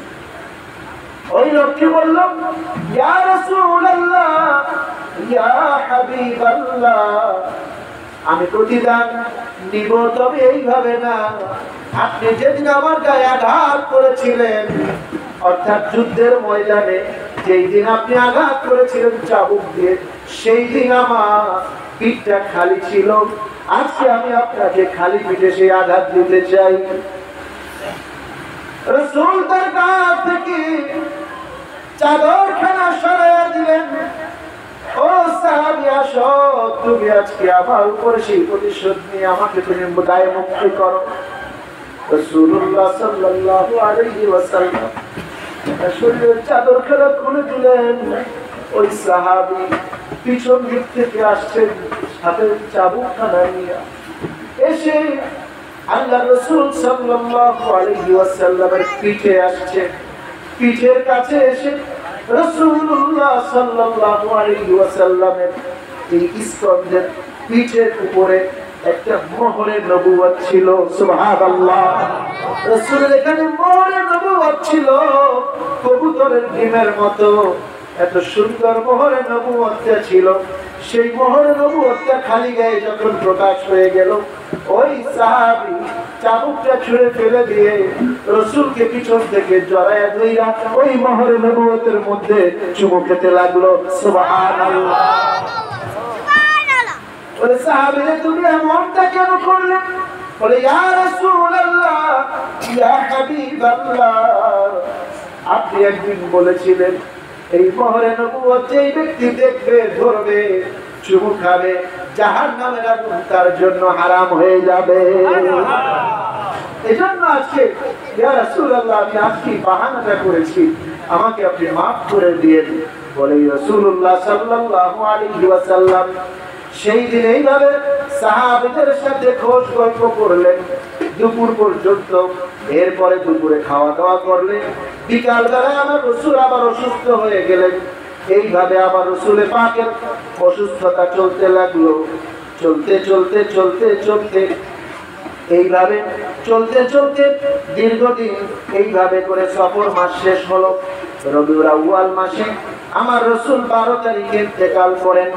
ওই লোককে বলল, ইয়া রাসূলুল্লাহ, ইয়া হাবিবাল্লাহ, আমি প্রতিদান নিব, তবে এইভাবে না। আপনি যেদিন আমার গায়ে আঘাত করেছিলেন, অর্থাৎ যুদ্ধের ময়দানে যেই দিন আপনি আঘাত করেছিলেন চাবুক দিয়ে, সেই দিন আমার পিঠটা খালি ছিল। আজকে আমি আপনাকে খালি পিঠে সেই আঘাত দিতে চাই। রাসূল তার কাছ থেকে চাদরখানা সরাইয়া দিলেন। ও সাহাবী, আসো, তুমি আজকে আমার উপরে সেই প্রতিশোধ নিয়ে আমাকে তুমি দায় মুক্তি করো। রাসূলুল্লাহ সাল্লাল্লাহু আলাইহি ওয়াসাল্লাম শরীরের চাদরখানা খুলে দিলেন। ওই সাহাবী পিছন দিক থেকে আসছেন হাতে চাবুকখানা নিয়ে, এসে আল্লাহ রাসূল সাল্লাল্লাহু আলাইহি ওয়াসাল্লামের পিঠে আসছে। পিঠের কাছে এসে রাসূলুল্লাহ সাল্লাল্লাহু আলাইহি ওয়াসাল্লামের এই স্কন্ধের পিঠের উপরে একটা মোহরে নবুয়ত ছিল। সুবহানাল্লাহ, রাসূলের এখানে মোহরে নবুয়ত ছিল, কবুতরের ডিমের মতো এত সুন্দর মোহরে নবুয়তটা ছিল। সেই মোহরে নবুয়তটা খালি গায়ে যখন প্রকাশ হয়ে গেল, ওই সাহাবী চাবুকটা ছুঁড়ে ফেলে দিয়ে রাসূলকে পিছন থেকে জড়ায়া ধইরা ওই মোহরে নবুয়তের মধ্যে চুমু খেতে লাগলো। সুবহানাল্লাহ। বলে, সাহাবীরা তুমি এমনটা কেন করলে? বলে, ইয়া রাসূলুল্লাহ, ইয়া হাবিবাল্লাহ, আপনি একদিন বলেছিলেন এই মোহরে নবুয়ত যেই ব্যক্তি দেখবে, ধরবে, চুমু খাবে, জাহান্নামের আগুন তার জন্য হারাম হয়ে যাবে। এজন্য আজকে ইয়া রাসূলুল্লাহ, আমি আজকে বাহানাটা করেছি, আমাকে আপনি মাফ করে দিয়েন। বলে রাসূলুল্লাহ সাল্লাল্লাহু আলাইহি ওয়াসাল্লাম সেই দিন এইভাবে সাহাবীদের সাথে খোঁজ গল্প করলেন দুপুর পর্যন্ত। এরপরে দুপুরে খাওয়া দাওয়া করলেন। বিকাল বেলায় আমার রাসূল আবার অসুস্থ হয়ে গেলেন। এইভাবে আবার রাসূলের পাকের অসুস্থতা চলতে লাগলো। চলতে চলতে চলতে চলতে এইভাবে চলতে চলতে দীর্ঘদিন এইভাবে করে সফর মাস শেষ হলো। রবিউল আউয়াল মাসে আমার রাসূল 12 তারিখে ইন্তেকাল করেন।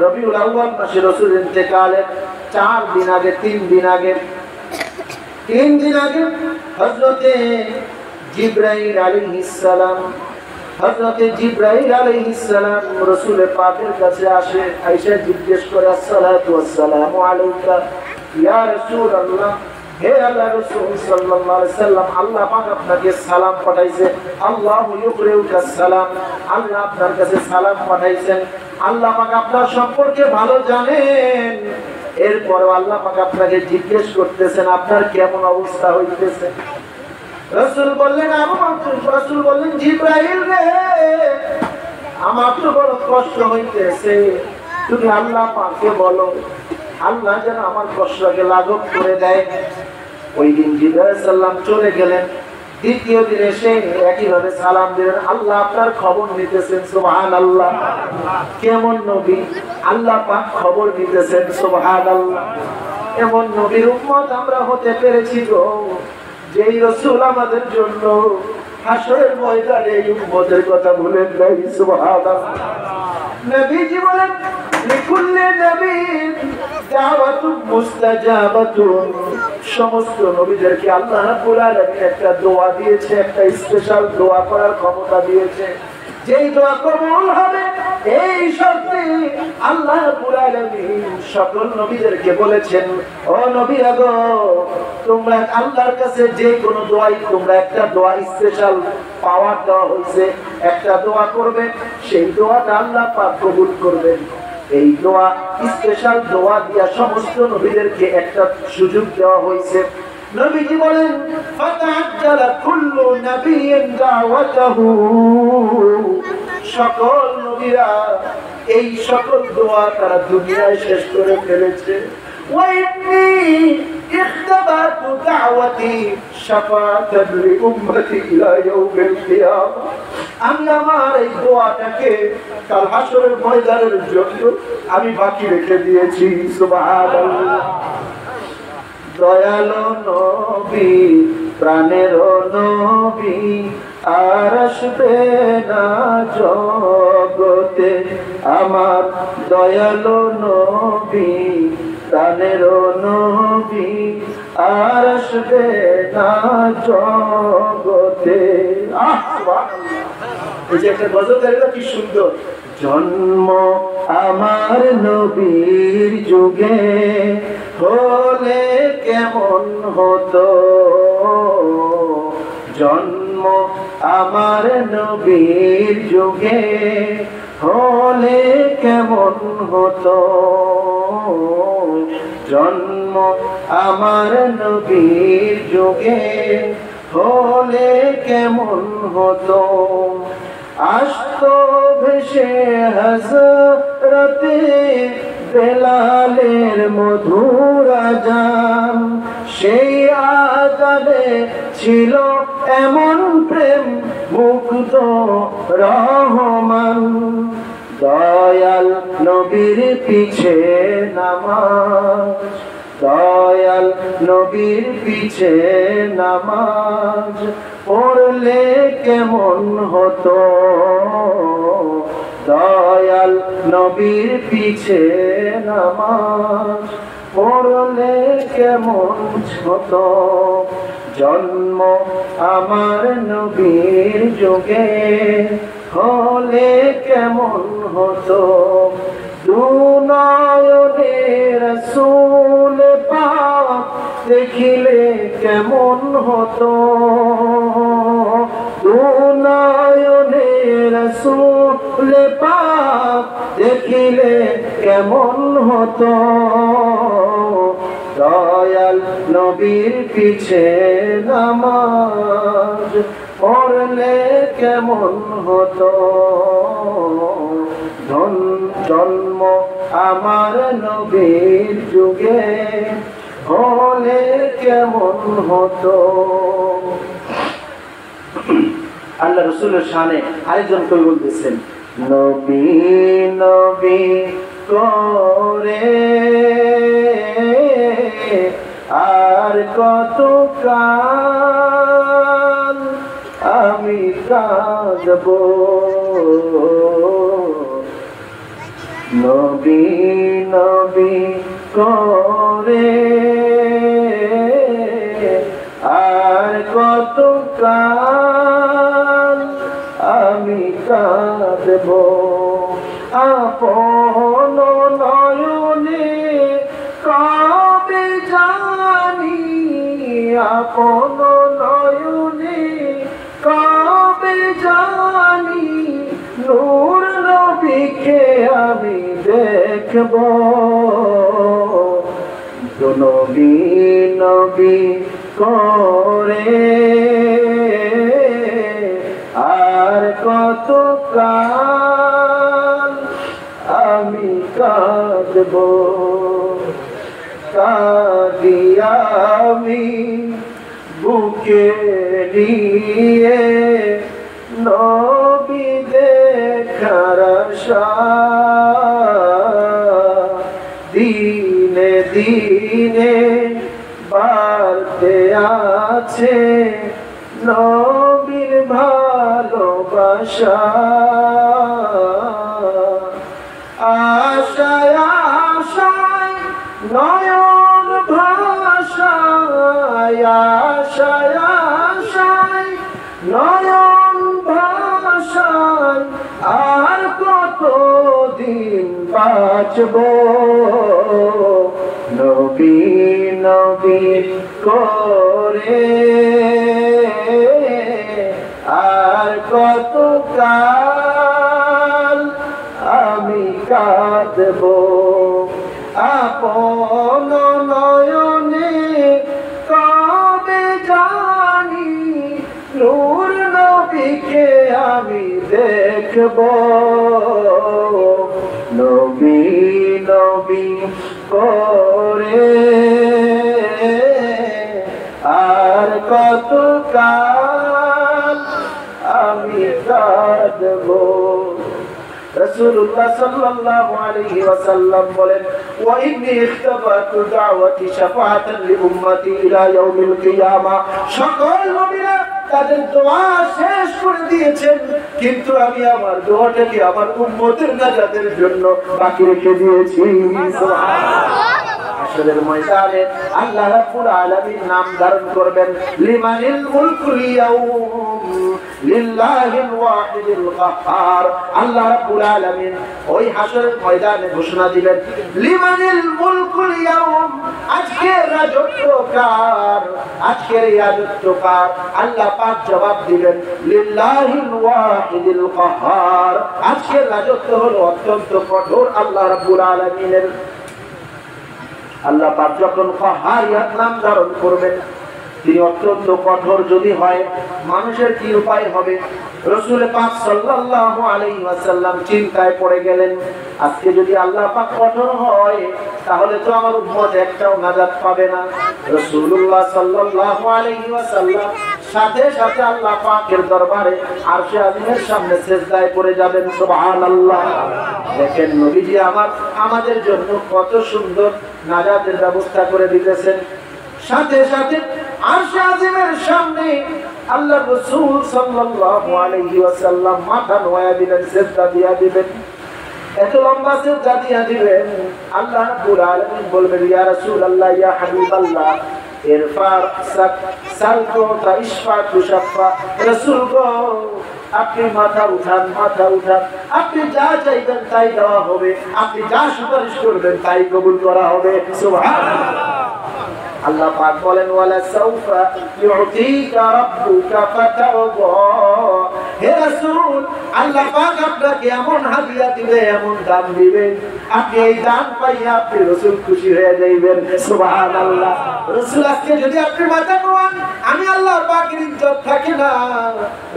রবিউল আউয়াল মাসে রাসূল ইন্তেকালের 4 দিন আগে, 3 দিন আগে হযরতে জিবরাইল আলাইহিস সালাম রাসূলের পাকের কাছে আসে। আয়েশা জিজ্ঞেস করে, আসসালাতু ওয়াসসালামু আলাইকা ইয়া রাসূলুল্লাহ, হে আল্লাহর রাসূল সাল্লাল্লাহু আলাইহি সাল্লাম, আল্লাহ পাক আপনাকে সালাম পাঠাইছে। আল্লাহু ইউকরিউকা সালাম, আল্লাহ আপনার কাছে সালাম পাঠাইছেন। আল্লাহ পাক আপনার সম্পর্কে ভালো জানেন। এরপর আল্লাহ পাক আপনাকে জিজ্ঞেস করতেছেন আপনার কেমন অবস্থা হইতেছে। রাসূল বললেন, রাসূল বললেন, জিবরাইল রে, আমার তো বড় কষ্ট হইতেছে। তুমি আল্লাহ পাককে বলো আল্লাহ যেন আমার কষ্টকে লাঘব করে দেয়। ওই দিন জিবরাইল সাল্লাম চলে গেলেন। দ্বিতীয় দিন এসে একইভাবে সালাম দিলেন, আল্লাহ আপনার খবর নিতেছেন। সুবহানাল্লাহ, কেমন নবী, আল্লাহ পাক খবর নিতেছেন। সুবহানাল্লাহ, এমন নবীর উম্মত আমরা হতে পেরেছি গো, যেই রাসূল আমাদের জন্য হাসরের ময়দানে এই উম্মতের কথা ভুলেন নাই। সুবহানাল্লাহ, নবীজি বলেন লিকুল্লি নবীন দাওয়াতুন মুস্তাজাবাতুন, সমস্ত নবীদেরকে আল্লাহ রাব্বুল আলামিন একটা দোয়া দিয়েছে, একটা স্পেশাল দোয়া করার ক্ষমতা দিয়েছে। যেই দোয়া কবুল হবে এই শর্তে আল্লাহ রাব্বুল আলামিন সকল নবীদেরকে বলেছেন, ও নবীরা গো, তোমরা আল্লাহর কাছে যে কোনো দোয়াই, তোমরা একটা দোয়া স্পেশাল পাওয়ার দেওয়া হয়েছে, একটা দোয়া করবে, সেই দোয়াটা আল্লাহ পাক কবুল করবেন। এই দোয়া স্পেশাল দোয়া দিয়া সমস্ত নবীদেরকে একটা সুযোগ দেওয়া হয়েছে। নবীজি বলেন ফাতাআজ্জালা কুল্লু নাবিয়্যিন দাওয়াতাহু, সকল নবীরা এই সকল দোয়া তারা দুনিয়ায় শেষ করে ফেলেছে। ওয়াইন্নী ইখতাবাতু দাওয়াতি শাফাআতান লিউম্মতি ইলা ইয়াউমিল কিয়ামা, আমি আমার এই দোয়াটাকে কাল হাসরের ময়দানের জন্য আমি বাকি রেখে দিয়েছি। সুবহানাল্লাহ, দয়ালু নবী, প্রাণের নবী, আর আসবে না জগতে, আমার দয়ালু নবী, প্রাণের নবী, আর আসবে না জগতে। এই যে একটা গজল গাইলো কি সুন্দর, জন্ম আমার নবীর যুগে হলে কেমন হতো, জন্ম আমার নবীর যুগে হলে কেমন হতো, জন্ম আমার নবীর যুগে হলে কেমন হতো, আসতো ভেসে হযরতে বেলালের মধুর আযান, সেই আযানে ছিল এমন প্রেম মুগ্ধ রহমান, দয়াল নবীর পিছে নামাজ, দয়াল নবীর পিছে নামাজ পড়লে কেমন হতো, দয়াল নবীর পিছে নামাজ পড়লে কেমন হতো, জন্ম আমার নবীর যুগে হলে কেমন হতো, দুনয়নে রাসূল পাক দেখিলে কেমন হতো, দুনয়নে রাসূল পাক দেখিলে কেমন হতো, দয়াল নবীর পিছে নামাজ পড়লে কেমন হতো, জন্ম আমার নবীর যুগে হলে কেমন হতো। আল্লাহ রাসূলের শানে আরেকজন কবি বলতেছেন, নবী নবী করে আর কত কাল আমি কাঁদব, নবী নবী করে আর কত কাল আমি কাঁদব, আপন নয়নে কবে জানি, আপন নয়নে কবে জানি নূর নবীকে আমি দেখব, তো নবী নবী করে আর কত কাল আমি কাঁদব কাঁদিয়া আমি বুকে নিয়ে নবী দেখার আশা দিনে দিনে বাড়তে আছে নবীর ভালোবাসা আশায় আশায় নয়ন ভাষায় আশায় আশায় নয়ন ভাষায় আর কতদিন বাঁচব নবী নবী করে আর কতকাল আমি কাঁদব আপন নয়নে কবে জানি নূর নবীকে আমি দেখব নবী নবী করে আর কতকাল আমি কাঁদব রাসূলুল্লাহ সাল্লাল্লাহু আলাইহি ওয়াসাল্লাম বলেন ওয়া ইন্নী ইখতাবাতু দাওয়াতি শাফাআতান লি উম্মতি ইলা ইয়াউমিল কিয়ামা সকল নবীরা তাদের দোয়া শেষ করে দিয়েছেন কিন্তু আমি আমার দোয়াটাকে আমার উম্মতের নাজাতের জন্য বাকি রেখে দিয়েছি সুবহানাল্লাহ হাশরের ময়দানে আল্লাহ রাব্বুল আলামিন নাম ধারণ করবেন লিমানিল মুলকুল ইয়াউম লিল্লাহিল ওয়াহিদিল কাহ্হার আল্লাহ রাব্বুল আলামিন ওই হাশরের ময়দানে ঘোষণা দিবেন লিমানিল মুলকুল ইয়াউম আজকের রাজত্ব কার আজকের রাজত্ব কার আল্লাহ পাক জবাব দিবেন লিল্লাহিল ওয়াহিদিল কাহ্হার আজকের রাজত্ব হলো অত্যন্ত কঠোর আল্লাহ রাব্বুল আলামিনের আল্লাহ পাক যখন কাহ্হারিয়াত নাম ধারণ করবেন তিনি অত্যন্ত কঠোর যদি হয় মানুষের কি উপায় হবে রাসূল পাক সাল্লাল্লাহু আলাইহি ওয়াসাল্লাম চিন্তায় পড়ে গেলেন আজকে যদি আল্লাহ পাক কঠোর হয় তাহলে তো আমার উম্মত একটাও নাজাত পাবে না রাসূলুল্লাহ সাল্লাল্লাহু আলাইহি ওয়াসাল্লাম সাথে সাথে আল্লাহ পাকের দরবারে আরশে আজিমের সামনে সিজদায় পড়ে যাবেন সুবহানাল্লাহ দেখেন নবীজি আমাদের জন্য কত সুন্দর নাজাতের ব্যবস্থা করে দিতেছেন সাথে সাথে আরশে আজিমের সামনে আল্লাহ রাসূল সাল্লাল্লাহু আলাইহি ওয়াসাল্লাম মাথা নোয়া দিবেন সিজদা দিয়া দিবেন এত লম্বা সিজদা দিয়া দিবেন আল্লাহ রাব্বুল আলামিন বলবেন ইয়া রাসূলুল্লাহ ইয়া হাবিবাল্লাহ ইরফা সালতু তাইশফা তুশফা রাসূল গো আপনি মাথা উঠান আপনি যা চাইবেন তাই দেওয়া হবে আপনি যা সুপারিশ করবেন তাই কবুল করা হবে সুবহানাল্লাহ আল্লাহ পাক বলেন ওয়ালা সাউফা ইউতিকা রাব্বুকা ফাতারদা হে রাসূল আল্লাহ পাক আপনাকে এমন হাদিয়া দিবে এমন দান দিবে আপনি এই দান পাইয়া আপনি রাসূল খুশি হয়ে যাবেন সুবহানাল্লাহ রাসূল আজকে যদি আপনি মাথা নোয়ান আমি আল্লাহ পাকের ইজ্জত থাকে না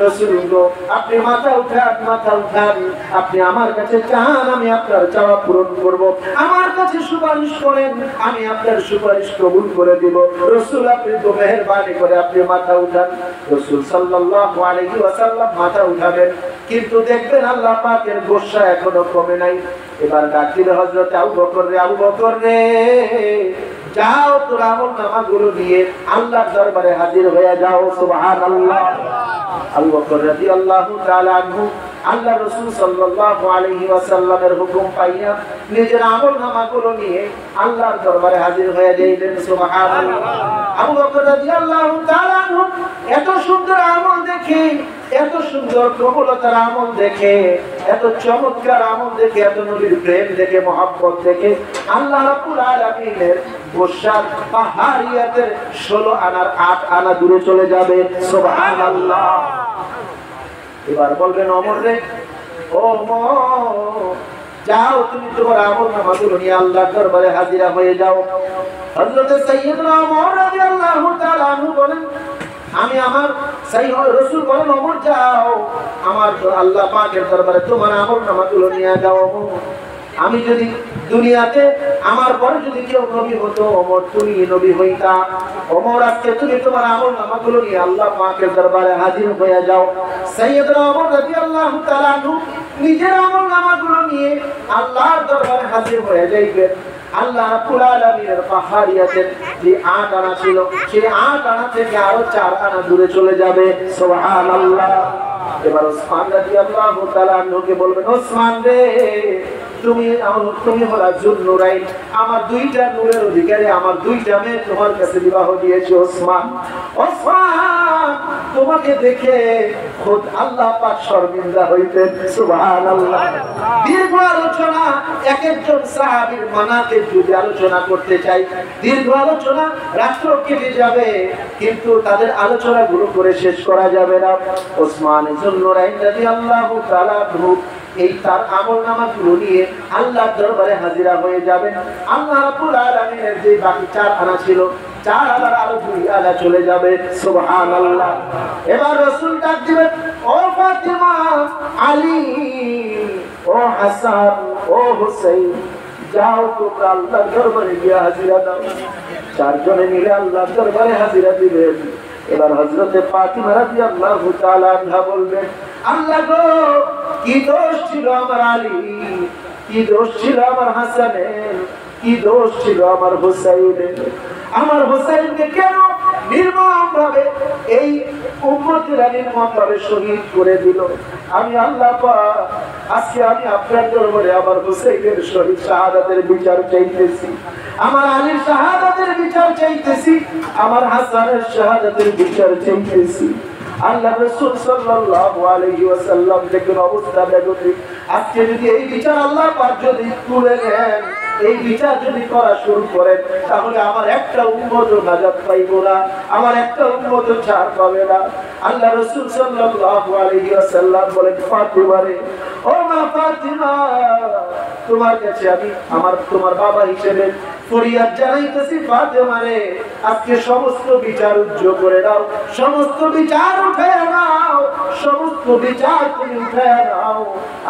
রাসূল গো আপনি মাথা উঠান আপনি আমার কাছে চান আমি আপনার চাওয়া পূরণ করব আমার কাছে সুপারিশ করেন আমি আপনার সুপারিশ কবুল করে দিব রাসূল আপনি তো মেহেরবানি করে আপনি মাথা উঠান রাসূল সাল্লাল্লাহু আলাইহি ওয়াসাল্লাম মাথা উঠাবেন কিন্তু দেখবেন আল্লাহ পাকের গোসা এখনো কমে নাই এবার ডাক দিলে হযরত আবু বকর রে যাও তোর আমলনামাগুলো নিয়ে আল্লাহর দরবারে হাজির হয়ে যাও সুবহানাল্লাহ আবু বকর রাদিয়াল্লাহু তাআলা আনহু আল্লাহ রাসূল সাল্লাল্লাহু আলাইহি ওয়াসাল্লামের হুকুম পাইয়া নিজের আমলনামাগুলো নিয়ে আল্লাহর দরবারে হাজির হয়ে যাইলেন সুবহানাল্লাহ আবু বকর রাদিয়াল্লাহু তাআলা আনহু এত সুন্দর আমল দেখে এত সুন্দর প্রবলতার আমল দেখে এত চমৎকার আমল দেখে এত নবীর প্রেম দেখে মহব্বত দেখে আল্লাহ রাব্বুল আলামিনের গোসার পাহাড়িয়াতের 16 আনার 8 আনা দূরে চলে যাবে সুবহানাল্লাহ এবার বলবেন ওমর রে ও ওমর যাও তুমি তোমার আমলনামাগুলো নিয়ে আল্লাহর দরবারে হাজিরা হয়ে যাও হযরত সাইয়্যিদনা ওমর রাদিয়াল্লাহু তাআলা আনহু বলেন আমি আমার রাসূল বলেন ওমর যাও আমার আল্লাহ পাকের দরবারে তোমার আমলনামাগুলো নিয়ে যাও আমি যদি দুনিয়াতে আমার পরে যদি কেউ নবী হতো, ওমর তুমি নবী হইতা। ওমর আজকে তুমি তোমার আমলনামাগুলো নিয়ে আল্লাহ পাকের দরবারে হাজির হয়ে যাও। সাইয়েদনা ওমর রাদিয়াল্লাহু তাআলা আনহু নিজের আমলনামাগুলো নিয়ে আল্লাহর দরবারে হাজির হয়ে যাইবেন। আল্লাহ রাব্বুল আলামিনের পাহাড়িয়াতের যে 8 আনা ছিল, সেই 8 আনা থেকে আরো 4 আনা দূরে চলে যাবে। সুবহানাল্লাহ। এবার ওসমান রাদিয়াল্লাহু তাআলা আনহুকে বলবেন, ওসমান রে, তুমি হলা যুন্নুরাইন, আমার 2টা নূরের অধিকারী, আমার 2টা মেয়ে তোমার কাছে বিবাহ দিয়েছে। ওসমান, তোমাকে দেখে খুদ আল্লাহ পাক শর্মিন্দা হইতেন। সুবহানাল্লাহ। দীর্ঘ আলোচনা, এক একজন সাহাবীর মানাকে যদি আলোচনা করতে চাই, দীর্ঘ আলোচনা, রাষ্ট্র কেটে যাবে, কিন্তু তাদের আলোচনাগুলো করে শেষ করা যাবে না। ওসমান যুন্নুরাইন রাদিয়াল্লাহু তাআলা আনহু এই তার আমলনামাগুলো নিয়ে আল্লাহর দরবারে হাজিরা হয়ে যাবেন। আল্লাহ রাব্বুল আলামিনের যে বাকি 4 আনা ছিল, 4 আনার আরো 2 আনা চলে যাবে। সুবহানাল্লাহ। এবার রাসূল ডাক দিবেন, ও ফাতিমা, আলী, ও হাসান, ও হুসাইন, যাও তোমরা আল্লাহর দরবারে গিয়ে হাজিরা দাও। 4 জনে মিলে আল্লাহর দরবারে হাজিরা দিবেন। এবার হযরতে ফাতিমা রাদিয়াল্লাহু তাআলা আনহা বলবেন, আল্লাহ গো, কি দোষ ছিল আমার আলী, কি দোষ ছিল আমার হাসানের, কি দোষ ছিল আমার হুসাইনের? আমার হুসাইনকে কেন নির্মমভাবে এই উম্মতেরা নির্মমভাবে শহীদ করে দিল? আমি আল্লাহ পাক আজকে আমি আপনার দরবারে আমার হুসাইনের শহীদ শাহাদাতের বিচার চাইতেছি, আমার আলীর শাহাদাতের বিচার চাইতেছি, আমার হাসানের শাহাদাতের বিচার চাইতেছি। আল্লাহ রাসূল সাল্লাল্লাহু আলাইহি ওয়াসাল্লাম দেখুন অবস্থা বেগতিক। আজকে যদি এই বিচার আল্লাহ পাক যদি তুলে নেন, এই বিচার যদি করা শুরু করেন, তাহলে আমার একটা উম্মত নাজাত পাইব না, আমার একটা উম্মত ছাড় পাবে না। আল্লাহ রাসূল সাল্লাল্লাহু আলাইহি ওয়াসাল্লাম বলেন, ফাতিমা রে, ও মা ফাতিমা, তোমার কাছে আমি তোমার বাবা হিসেবে ফরিয়াদ জানাইতেছি। ফাতিমা রে, আজকে সমস্ত বিচার উজ্জ্বল করে দাও, সমস্ত বিচার উঠায় নাও, সমস্ত বিচার তুমি উঠায় নাও।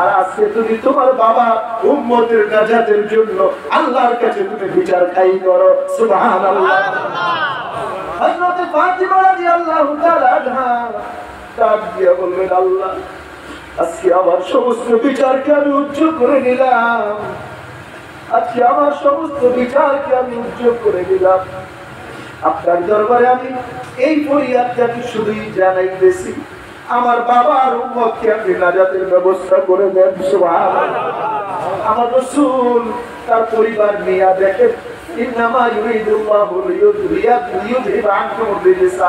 আর আজকে তুমি তোমার বাবা উম্মতের নাজাতের জন্য আল্লাহর কাছে তুমি বিচার খাই করো। সুবহানাল্লাহ। হযরত ফাতিমা রাদিয়াল্লাহু তাআলা আনহা ডাক দিয়ে বললেন, আল্লাহ, আজকে আমার সমস্ত বিচারকে আমি উজ্জ্বল করে নিলাম, আজকে আমার সমস্ত বিচারকে আমি উজ্জ্বল করে দিলাম। আপনার দরবারে আমি এই ফরিয়াদটাকে শুধুই জানাইতেছি, আমার বাবার উম্মতকে আপনি নাজাতের ব্যবস্থা করে দেন। সুবহানাল্লাহ। আমার রাসূল তার পরিবার নিয়ে দেখেন, ইন্নামা ইউরিদুল্লাহু লিইয়ুযহিবা আনকুম রিজসা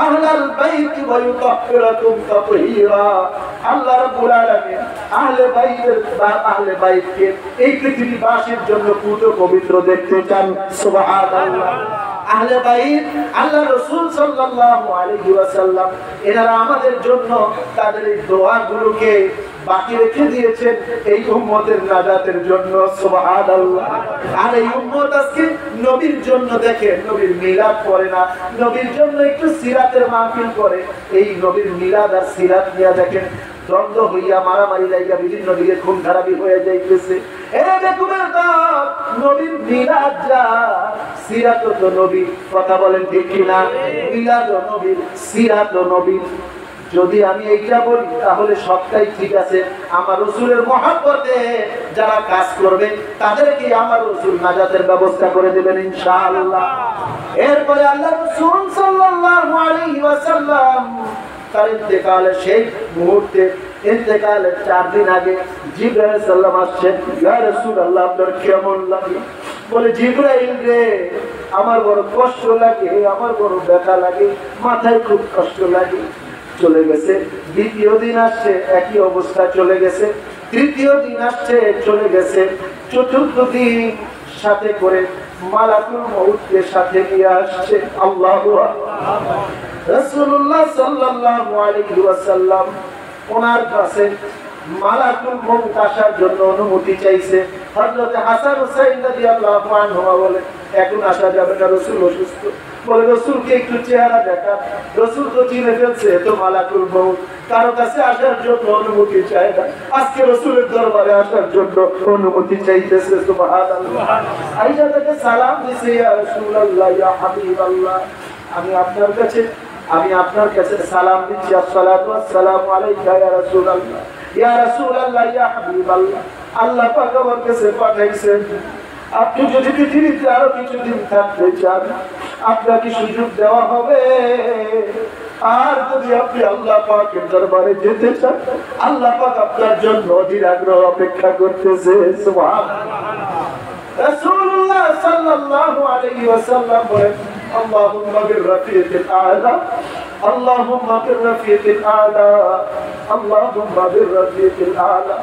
আহলাল বাইতি ওয়া ইউতাহহিরাকুম তাতহীরা। আল্লাহ রাব্বুল আলামিন আহলে বাইতকে এই পৃথিবীবাসীর জন্য পুরো পবিত্র দেখতে চান। সুবহানাল্লাহ। আহলে বাইত, আল্লাহ রাসূল সাল্লাল্লাহু আলাইহি ওয়াসাল্লাম, এনারা আমাদের জন্য তাদের এই দোয়াগুলোকে বাকি রেখে দিয়েছেন এই উম্মতের নাজাতের জন্য। সুবহানাল্লাহ। আর এই উম্মত আজকে নবীর জন্য দেখে নবীর মিলাদ করে না, নবীর জন্য একটু সিরাতের মাহফিল করে। এই নবীর মিলাদ আর সিরাত নিয়ে দেখেন দ্বন্দ্ব হইয়া মারামারি লাইগা বিভিন্ন দিকে খুন খারাপি হয়ে যাইতেছে। নবীর মিলাদ যা, সিরাত তো নবী, কথা বলেন ঠিক কিনা? মিলাদ ও নবীর, সিরাত ও নবীর। যদি আমি এইটা বলি তাহলে সবটাই ঠিক আছে। আমার রাসূলের মহব্বতে যারা কাজ করবে তাদেরকে আমার রাসূল নাজাতের ব্যবস্থা করে দেবেন ইনশাআল্লাহ। এরপরে আল্লাহ রাসূল সাল্লাল্লাহু আলাইহি ওয়াসাল্লাম তার ইন্তেকালের সেই মুহূর্তে, ইন্তেকালের 4 দিন আগে জিবরাইল আলাইহিস সালাম আসছেন। ইয়া রাসূলুল্লাহ, আপনার কেমন লাগে? বলে, জিবরাইল রে, আমার বড় কষ্ট লাগে, আমার বড় ব্যথা লাগে, মাথায় খুব কষ্ট লাগে। চলে গেছে। দ্বিতীয় দিন আসছে, একই অবস্থা চলে গেছে। তৃতীয় দিন আসছে, চলে গেছে। চতুর্থ দিন সাথে করে মালাকুল মউতকে সাথে নিয়ে আসছে। আল্লাহু আকবার। রাসূলুল্লাহ সাল্লাল্লাহু আলাইহি ওয়াসাল্লাম ওনার কাছে মালাকুল মউত আসার জন্য অনুমতি চাইছে। হযরত হাসান হুসাইন রাদিয়াল্লাহু আনহুমা বলে, এখন আসা যাবে না, রাসূল অসুস্থ। বলে রসুলকে একটু চেহারা দেখা, রসুল তো চিনে ফেলছে তো মালাকুল মউত, কারো কাছে আসার জন্য অনুমতি চায় না, আজকে রসুলের দরবারে আসার জন্য অনুমতি চাইতেছে। সুবহানাল্লাহ। আয়েশা তাকে সালাম দিছে, ইয়া রাসূলুল্লাহ ইয়া হাবিবাল্লাহ, আমি আপনার কাছে সালাম দিচ্ছি, আসসালাতু ওয়াসসালামু আলাইকা ইয়া রাসূলুল্লাহ, ইয়া রাসূলুল্লাহ ইয়া হাবিবাল্লাহ, আল্লাহ পাক আমার কাছে পাঠাইছেন, আপনি যদি পৃথিবীতে আরো কিছুদিন থাকতে চান আপনাকে সুযোগ দেওয়া হবে, আর যদি আপনি আল্লাহ পাকের দরবারে যেতে চান আল্লাহ পাক আপনার জন্য অধীর আগ্রহ অপেক্ষা করতেছে। সুবহানাল্লাহ। রাসূলুল্লাহ সাল্লাল্লাহু আলাইহি ওয়াসাল্লাম বলেন, আল্লাহুম্মা বিররাফিকিল আ'লা, আল্লাহুম্মা বিররাফিকিল আ'লা, আল্লাহুম্মা বিররাফিকিল আ'লা।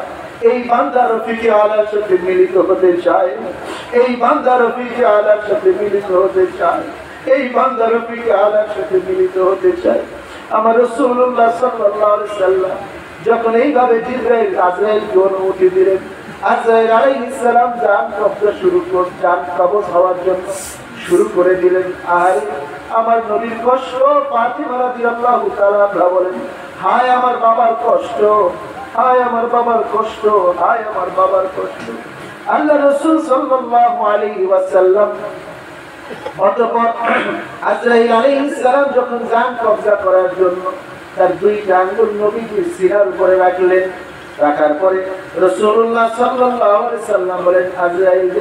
এই বান্দা রফিকে আলার সাথে মিলিত হতে চায়, এই বান্দা রফিকে আলার সাথে মিলিত হতে চায়, এই বান্দা রফিকে আলার সাথে মিলিত হতে চায়। আমার রাসূলুল্লাহ সাল্লাল্লাহু আলাইহি ওয়াসাল্লাম যখন এইভাবে জিবরাইল আজরাইলকে অনুমতি দিলেন, আজরাইল আলাইহিস সালাম যান কবজ হওয়ার জন্য শুরু করে দিলেন। আর আমার নবীর কষ্ট, ফাতিমা রাদিয়াল্লাহু তাআলা বলেন, হায় আমার বাবার কষ্ট, হায় আমার বাবার কষ্ট, হায় আমার বাবার কষ্ট। আল্লাহ রাসূল সাল্লাল্লাহু আলাইহি ওয়াসাল্লাম অতঃপর আজরাইল আলাইহিস সালাম যখন জান কবজা করার জন্য তার দুইটা আঙ্গুল নবীজির সিনার উপরে রাখলেন, রাখার পরে রাসূলুল্লাহ সাল্লাল্লাহু আলাইহি ওয়াসাল্লাম বলেন, আজরাইল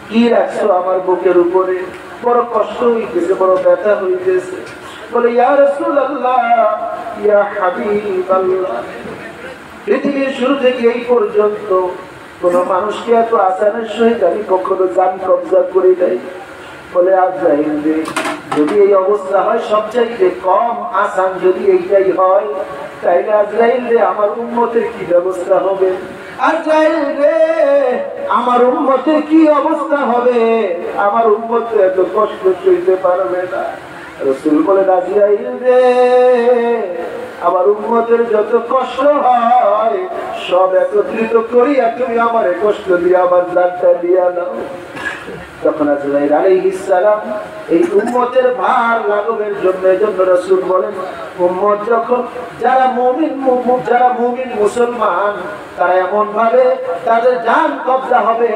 কি রাখছো আমার বুকের উপরে? বড় কষ্ট হইতেছে, বড় ব্যথা হইতেছে। বলে, ইয়া রাসূলুল্লাহ ইয়া হাবিবাল্লাহ, পৃথিবীর শুরু থেকে এই পর্যন্ত কোন মানুষকে এত আসানের সহিত আমি কখনো জান কবজা করি নাই। বলে, আজরাইল রে, যদি এই অবস্থা হয় সবচাইতে কম আসান যদি এইটাই হয়, তাইলে আজরাইল রে আমার উম্মতের কি ব্যবস্থা হবে? আজরাইল রে, আমার উম্মতের কি অবস্থা হবে? আমার উম্মত এত কষ্ট সইতে পারবে না। রাসূল বলেন, আজরাইল রে, আমার উম্মতের যত কষ্ট হয় সব একত্রিত করিয়া তুমি আমারে কষ্ট দিয়ে আমার জানটা দিয়া নাও। তখন আজরাইল আলাইহিস সালাম এই উম্মতের ভার লাঘবের জন্য, এজন্য রাসূল বলেন, উম্মত যখন যারা মুমিন মুসলমান তারা এমন ভাবে তাদের জান কবজা হবে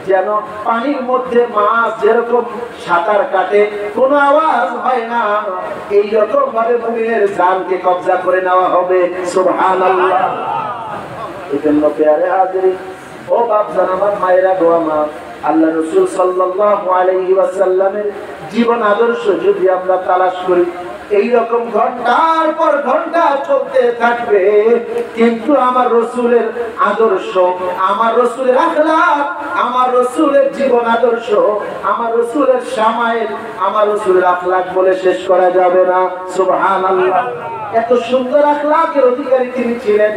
যেন পানির মধ্যে মাছ যেরকম সাঁতার কাটে কোনো আওয়াজ হয় না, এই রকম ভাবে মুমিনের জানকে কবজা করে নেওয়া হবে। সুবহানাল্লাহ। এজন্য প্যারে হাজিরিন, ও বাপজান আমার, মায়েরা গো আমার, আল্লাহ রাসূল সাল্লাল্লাহু আলাইহি ওয়াসাল্লামের জীবন আদর্শ যদি আমরা তালাশ করি, এই রকম ঘন্টার পর ঘন্টা চলতে থাকবে, কিন্তু আমার রাসূলের আদর্শ, আমার রাসূলের আখলাক, আমার রাসূলের জীবন আদর্শ, আমার রাসূলের শামাইল, আমার রাসূলের আখলাক বলে শেষ করা যাবে না। সুবহানাল্লাহ। এত সুন্দর আখলাকের অধিকারী তিনি ছিলেন,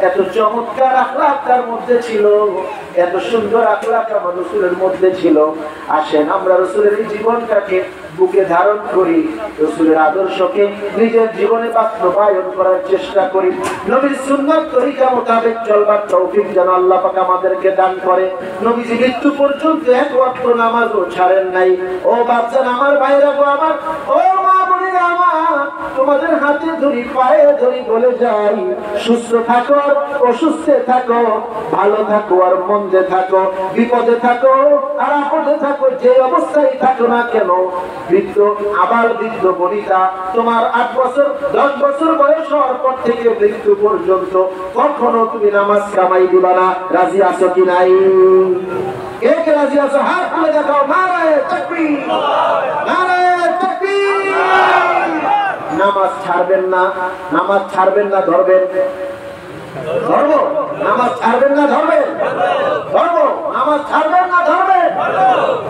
এত চমৎকার আখলাক তার মধ্যে ছিল, এত সুন্দর আখলাক আমার রাসূলের মধ্যে ছিল। আসেন আমরা রাসূলের এই জীবনটাকে বুকে ধারণ করি, রাসূলের আদর্শকে নিজের জীবনে বাস্তবায়ন করার চেষ্টা করি, নবীর সুন্নাত তরিকা মোতাবেক চলবার তৌফিক যেন আল্লাহ পাক আমাদেরকে দান করে। নবীজি মৃত্যু পর্যন্ত এক ওয়াক্ত নামাজও ছাড়েন নাই। ও বাচ্চারা আমার, ভাইরা গো আমার, ও মা বোনেরা আমার, তোমাদের হাতে ধরি, পায়ে ধরি, বলে যাই, সুস্থ থাকো অসুস্থে থাকো, ভালো থাকো আর মন্দে থাকো, বিপদে থাকো আর আপদে থাকো, যে অবস্থায় থাকো না কেন, বৃদ্ধ আবার বৃদ্ধ বনিতা, তোমার 8 বছর 10 বছর বয়স হওয়ার পর থেকে মৃত্যু পর্যন্ত কখনো তুমি নামাজ কামাই দিবা না। রাজি আছো কি নাই? কে কে রাজি আছো? হাত তুলে দেখাও। নারায়ে তাকবীর, নারায়ে তাকবীর। নামাজ ছাড়বেন না, নামাজ ছাড়বেন না, ধরবেন, ধরবো, নামাজ ছাড়বেন না, ধরবেন, ধরবো, নামাজ ছাড়বেন না, ধরবেন,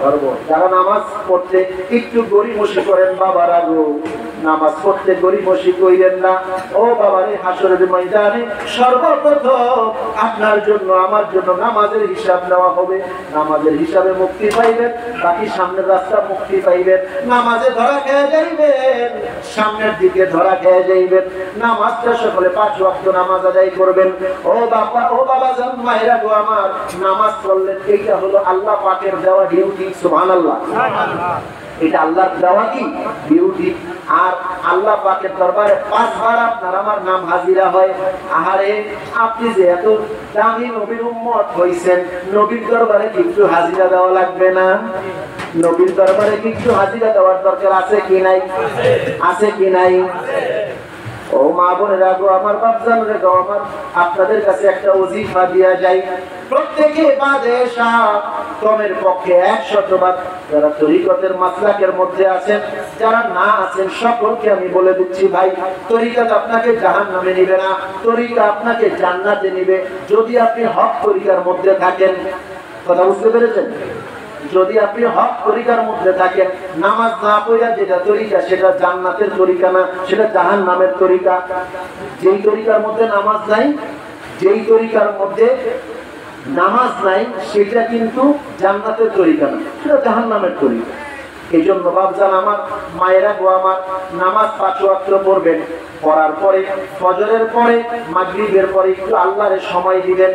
ধরবো। যারা নামাজ পড়তে একটু গড়িমসি করেন, বাবারা গো, নামাজ পড়তে গড়িমসি কইরেন না। ও বাবারে, হাসরের ময়দানে সর্বপ্রথম আপনার জন্য আমার জন্য নামাজের হিসাব নেওয়া হবে। নামাজের হিসাবে মুক্তি পাইবেন, বাকি সামনের রাস্তা মুক্তি পাইবেন। নামাজে ধরা খেয়ে যাইবেন, সামনের দিকে ধরা খেয়ে যাইবেন। নামাজটা সকলে 5 ওয়াক্ত নামাজ আদায় করবেন। ও বাবা, ও বাবা জান, মায়েরা গো আমার, নামাজ পড়লেন, এইটা হলো আল্লাহ পাকের দেওয়া ডিউটি। সুবহানাল্লাহ। এটা আল্লাহর দেওয়া কি বিউটি। আর আল্লাহ পাকের দরবারে 5 বার আপনার আমার নাম হাজিরা হয়। আহারে আপনি যে এত দামি নবীর উম্মত হইছেন, নবীর দরবারে কিছু হাজিরা দেওয়া লাগবে না? নবীর দরবারে কিছু হাজিরা দেওয়ার দরকার আছে কি নাই? আছে কি নাই? ও মা বোনেরা গো, আমার বাপজানরা গো, আমার আপনাদের কাছে একটা ওজিফা দিয়া যাই, প্রত্যেকে বাদেশা কমের পক্ষে 100 বার, যারা তরিকতের মাসলাকের মধ্যে আছেন, যারা না আছেন, সকলকে আমি বলে দিচ্ছি ভাই, তরিকত আপনাকে জাহান্নামে নিবে না, তরিকা আপনাকে জান্নাতে নিবে যদি আপনি হক তরিকার মধ্যে থাকেন। কথা বুঝতে পেরেছেন? যদি আপনি হক তরিকার মধ্যে থাকেন, নামাজ না পড়া যেটা তরিকা সেটা জান্নাতের তরিকা না, সেটা জাহান্নামের তরিকা। যেই তরিকার মধ্যে নামাজ নাই, যেই তরিকার মধ্যে নামাজ নাই, সেটা কিন্তু জান্নাতের তরিকা না, সেটা জাহান্নামের তরিকা। এই জন্য বাপজান আমার, মায়েরা গো আমার, নামাজ 5 ওয়াক্ত পড়বেন, পড়ার পরে ফজরের পরে মাগরিবের পরে একটু আল্লাহর সময় দিবেন।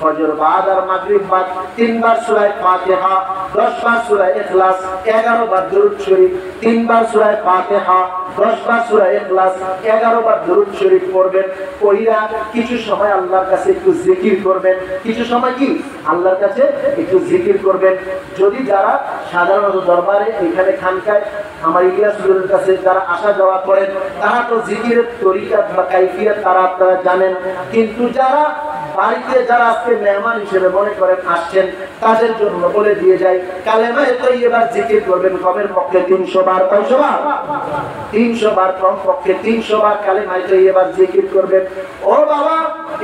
ফজর বাদ আর মাগরিব বাদ 3 বার সূরা ফাতিহা, 10 বার সূরা ইখলাস, 11 বার দরুদ শরীফ, 3 বার সূরা ফাতিহা, 10 বার সূরা ইখলাস, 11 বার দরুদ শরীফ পড়বেন। কইরা কিছু সময় আল্লাহর কাছে একটু জিকির করবেন, কিছু সময় কি আল্লাহর কাছে একটু জিকির করবেন। যদি যারা সাধারণত দরবারে এখানে খানকায় আমার ইলিয়াস হুজুরের কাছে যারা আসা যাওয়া করেন, তারা তো জিকিরের তরিকা বা কাইফিয়ত তারা আপনারা জানেন, কিন্তু যারা বাড়িতে যারা আজকে মেহমান হিসেবে মনে করেন আসছেন, তাদের জন্য বলে দিয়ে যাই, কালেমায়ে তাইয়্যিবা জিকির করবেন কমের পক্ষে 300 বার। কয়শো বার? 300 বার, কম পক্ষে 300 বার কালেমায়ে তাইয়্যিবা জিকির করবেন। ও বাবা,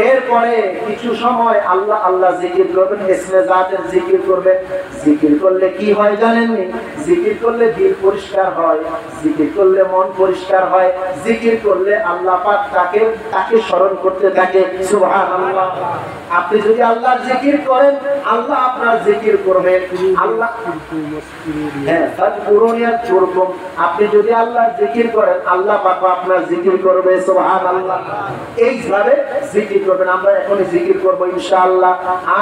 এরপরে কিছু সময় আল্লাহ আল্লাহ জিকির করবেন, ইসমে জাতের জিকির করবেন। জিকির করলে কি হয় জানেননি? জিকির করলে দিল পরিষ্কার হয়, জিকির করলে মন পরিষ্কার হয়, জিকির করলে আল্লাহ পাক তাকে স্মরণ করতে থাকে। সুবহানাল্লাহ। আপনি যদি আল্লাহর জিকির করেন, আল্লাহ আপনার জিকির করবেন। আল্লাহ আপনি যদি আল্লাহর জিকির করেন, আল্লাহ পাক আপনার জিকির করবে। সুবহানাল্লাহ। এইভাবে জিকির করবেন। আমরা এখনই জিকির করব ইনশাআল্লাহ।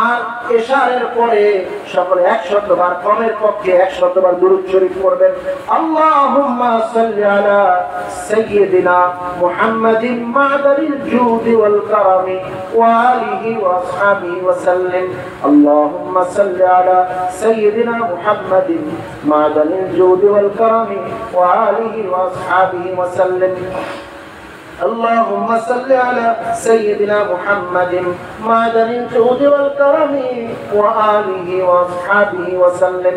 আর এশারের পরে সকলে 100 বার, কমের পক্ষে 100 বার দুরূদ শরীফ পড়বেন। আল্লাহুম্মা সাল্লি আলা সাইয়্যিদিনা মুহাম্মাদিন মা'দানিল জুদি ওয়াল কারামি ওয়া আলিহি ওয়া আসহাবিহি ওয়া সাল্লিম। আল্লাহুম্মা সাল্লি আলা সাইয়্যিদিনা মুহাম্মাদিন মা'দানিল জুদি ওয়াল কারামি ওয়া আলিহি ওয়া আসহাবিহি ওয়া সাল্লিম। اللهم صل على سيدنا محمد معدن الجود والكرم وآله وأصحابه وسلم।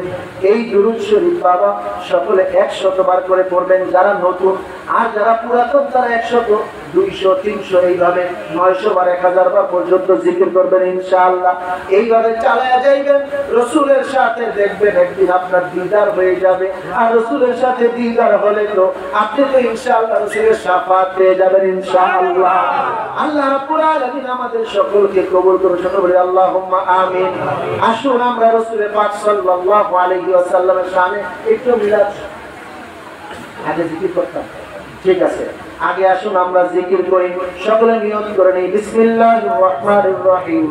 এই দুরূদ শরীফ বাবা সকলে 100 বার করে পড়বেন, যারা নতুন। আর যারা পুরাতন তারা 100, 200, 300 এইভাবে 900 বার, 1000 বার পর্যন্ত জিকির করবেন ইনশাআল্লাহ। এইভাবে চালায়া যাইবেন। রাসূলের সাথে দেখবেন একদিন আপনার দিদার হয়ে যাবে। আর রাসূলের সাথে দিদার হলে তো আপনি তো ইনশাআল্লাহ রাসূলের শাফাত পেয়ে যাবেন ইনশাআল্লাহ। আল্লাহ রাব্বুল আলামিন আমাদের সকলকে কবুল করুন। সকলে বলি আল্লাহুম্মা আমিন। আসুন আমরা রাসূল পাক সাল্লাল্লাহু আলাইহি ওয়াসাল্লামের শানে একটু মিলাদ আগে জিকির করতাম, ঠিক আছে? আগে আসুন আমরা জিকির করি, সকলে নিয়ত করে নেই। বিসমিল্লাহির রহমানির রহিম।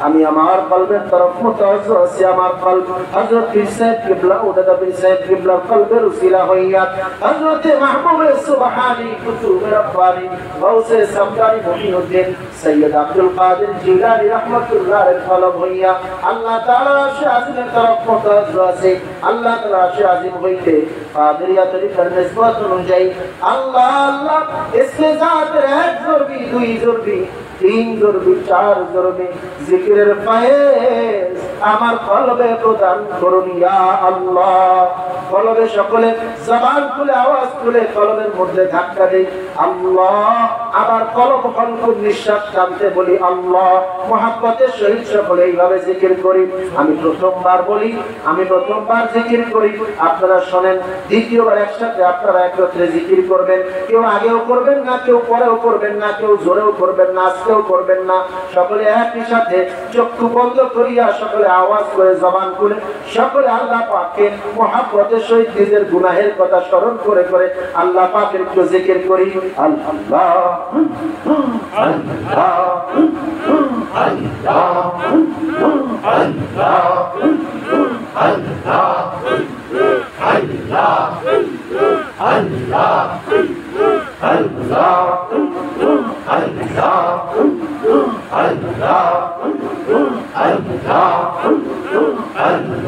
আমি আমার কলবের তরফ মুতাওয়াজ্জহ আছি, আমার কলব হযরত পীর সাহেব কিবলা ও দাদা পীর সাহেব কিবলার কলবের উসিলা হইয়া হযরত মাহবুবে সুবহানী কুতুবে রব্বানী গাউসে সামদানি মুহিউদ্দিন সৈয়দ আব্দুল কাদের জিলানী রাহমাতুল্লাহ আলাইহি কলব হইয়া আল্লাহ তাআলা আরশে আজিমের তরফ মুতাওয়াজ্জহ আছে। আল্লাহ তাআলা আরশে আজিম হইতে কাদেরিয়া তরিকার নিসবত অনুযায়ী আল্লাহ আল্লাহ इसके साथ एक ज़ुर्बी, 2 ज़ुर्बी, 3 ज़ुर्बी, 4 ज़ुर्बी जिक्रेर फायेज আমার কলবে প্রদান করুন ইয়া আল্লাহ। কলবে সকলে জবান খুলে আওয়াজ তুলে কলবের মধ্যে ধাক্কা দেই আল্লাহ। আবার কলব খনকুর নিঃশ্বাস টানতে বলি আল্লাহ। মুহাব্বতের সহিত সকলে এইভাবে জিকির করি। আমি প্রথমবার বলি, আমি প্রথমবার জিকির করি, আপনারা শোনেন। দ্বিতীয়বার একসাথে আপনারা একত্রে জিকির করবেন। কেউ আগেও করবেন না, কেউ পরেও করবেন না, কেউ জোরেও করবেন না, আজকেও করবেন না। সকলে একই সাথে চক্ষু বন্ধ করিয়া সকলে আওয়াজ করে জবান খুলে সকলে আল্লাহ পাককে মুহাব্বতের সহিত নিজের গুনাহের কথা স্মরণ করে করে আল্লাহ পাকের একটু জিকির করি। আল্লাহ আল্লাহ আল্লাহ আল্লাহ আল্লাহ আল্লাহ Allah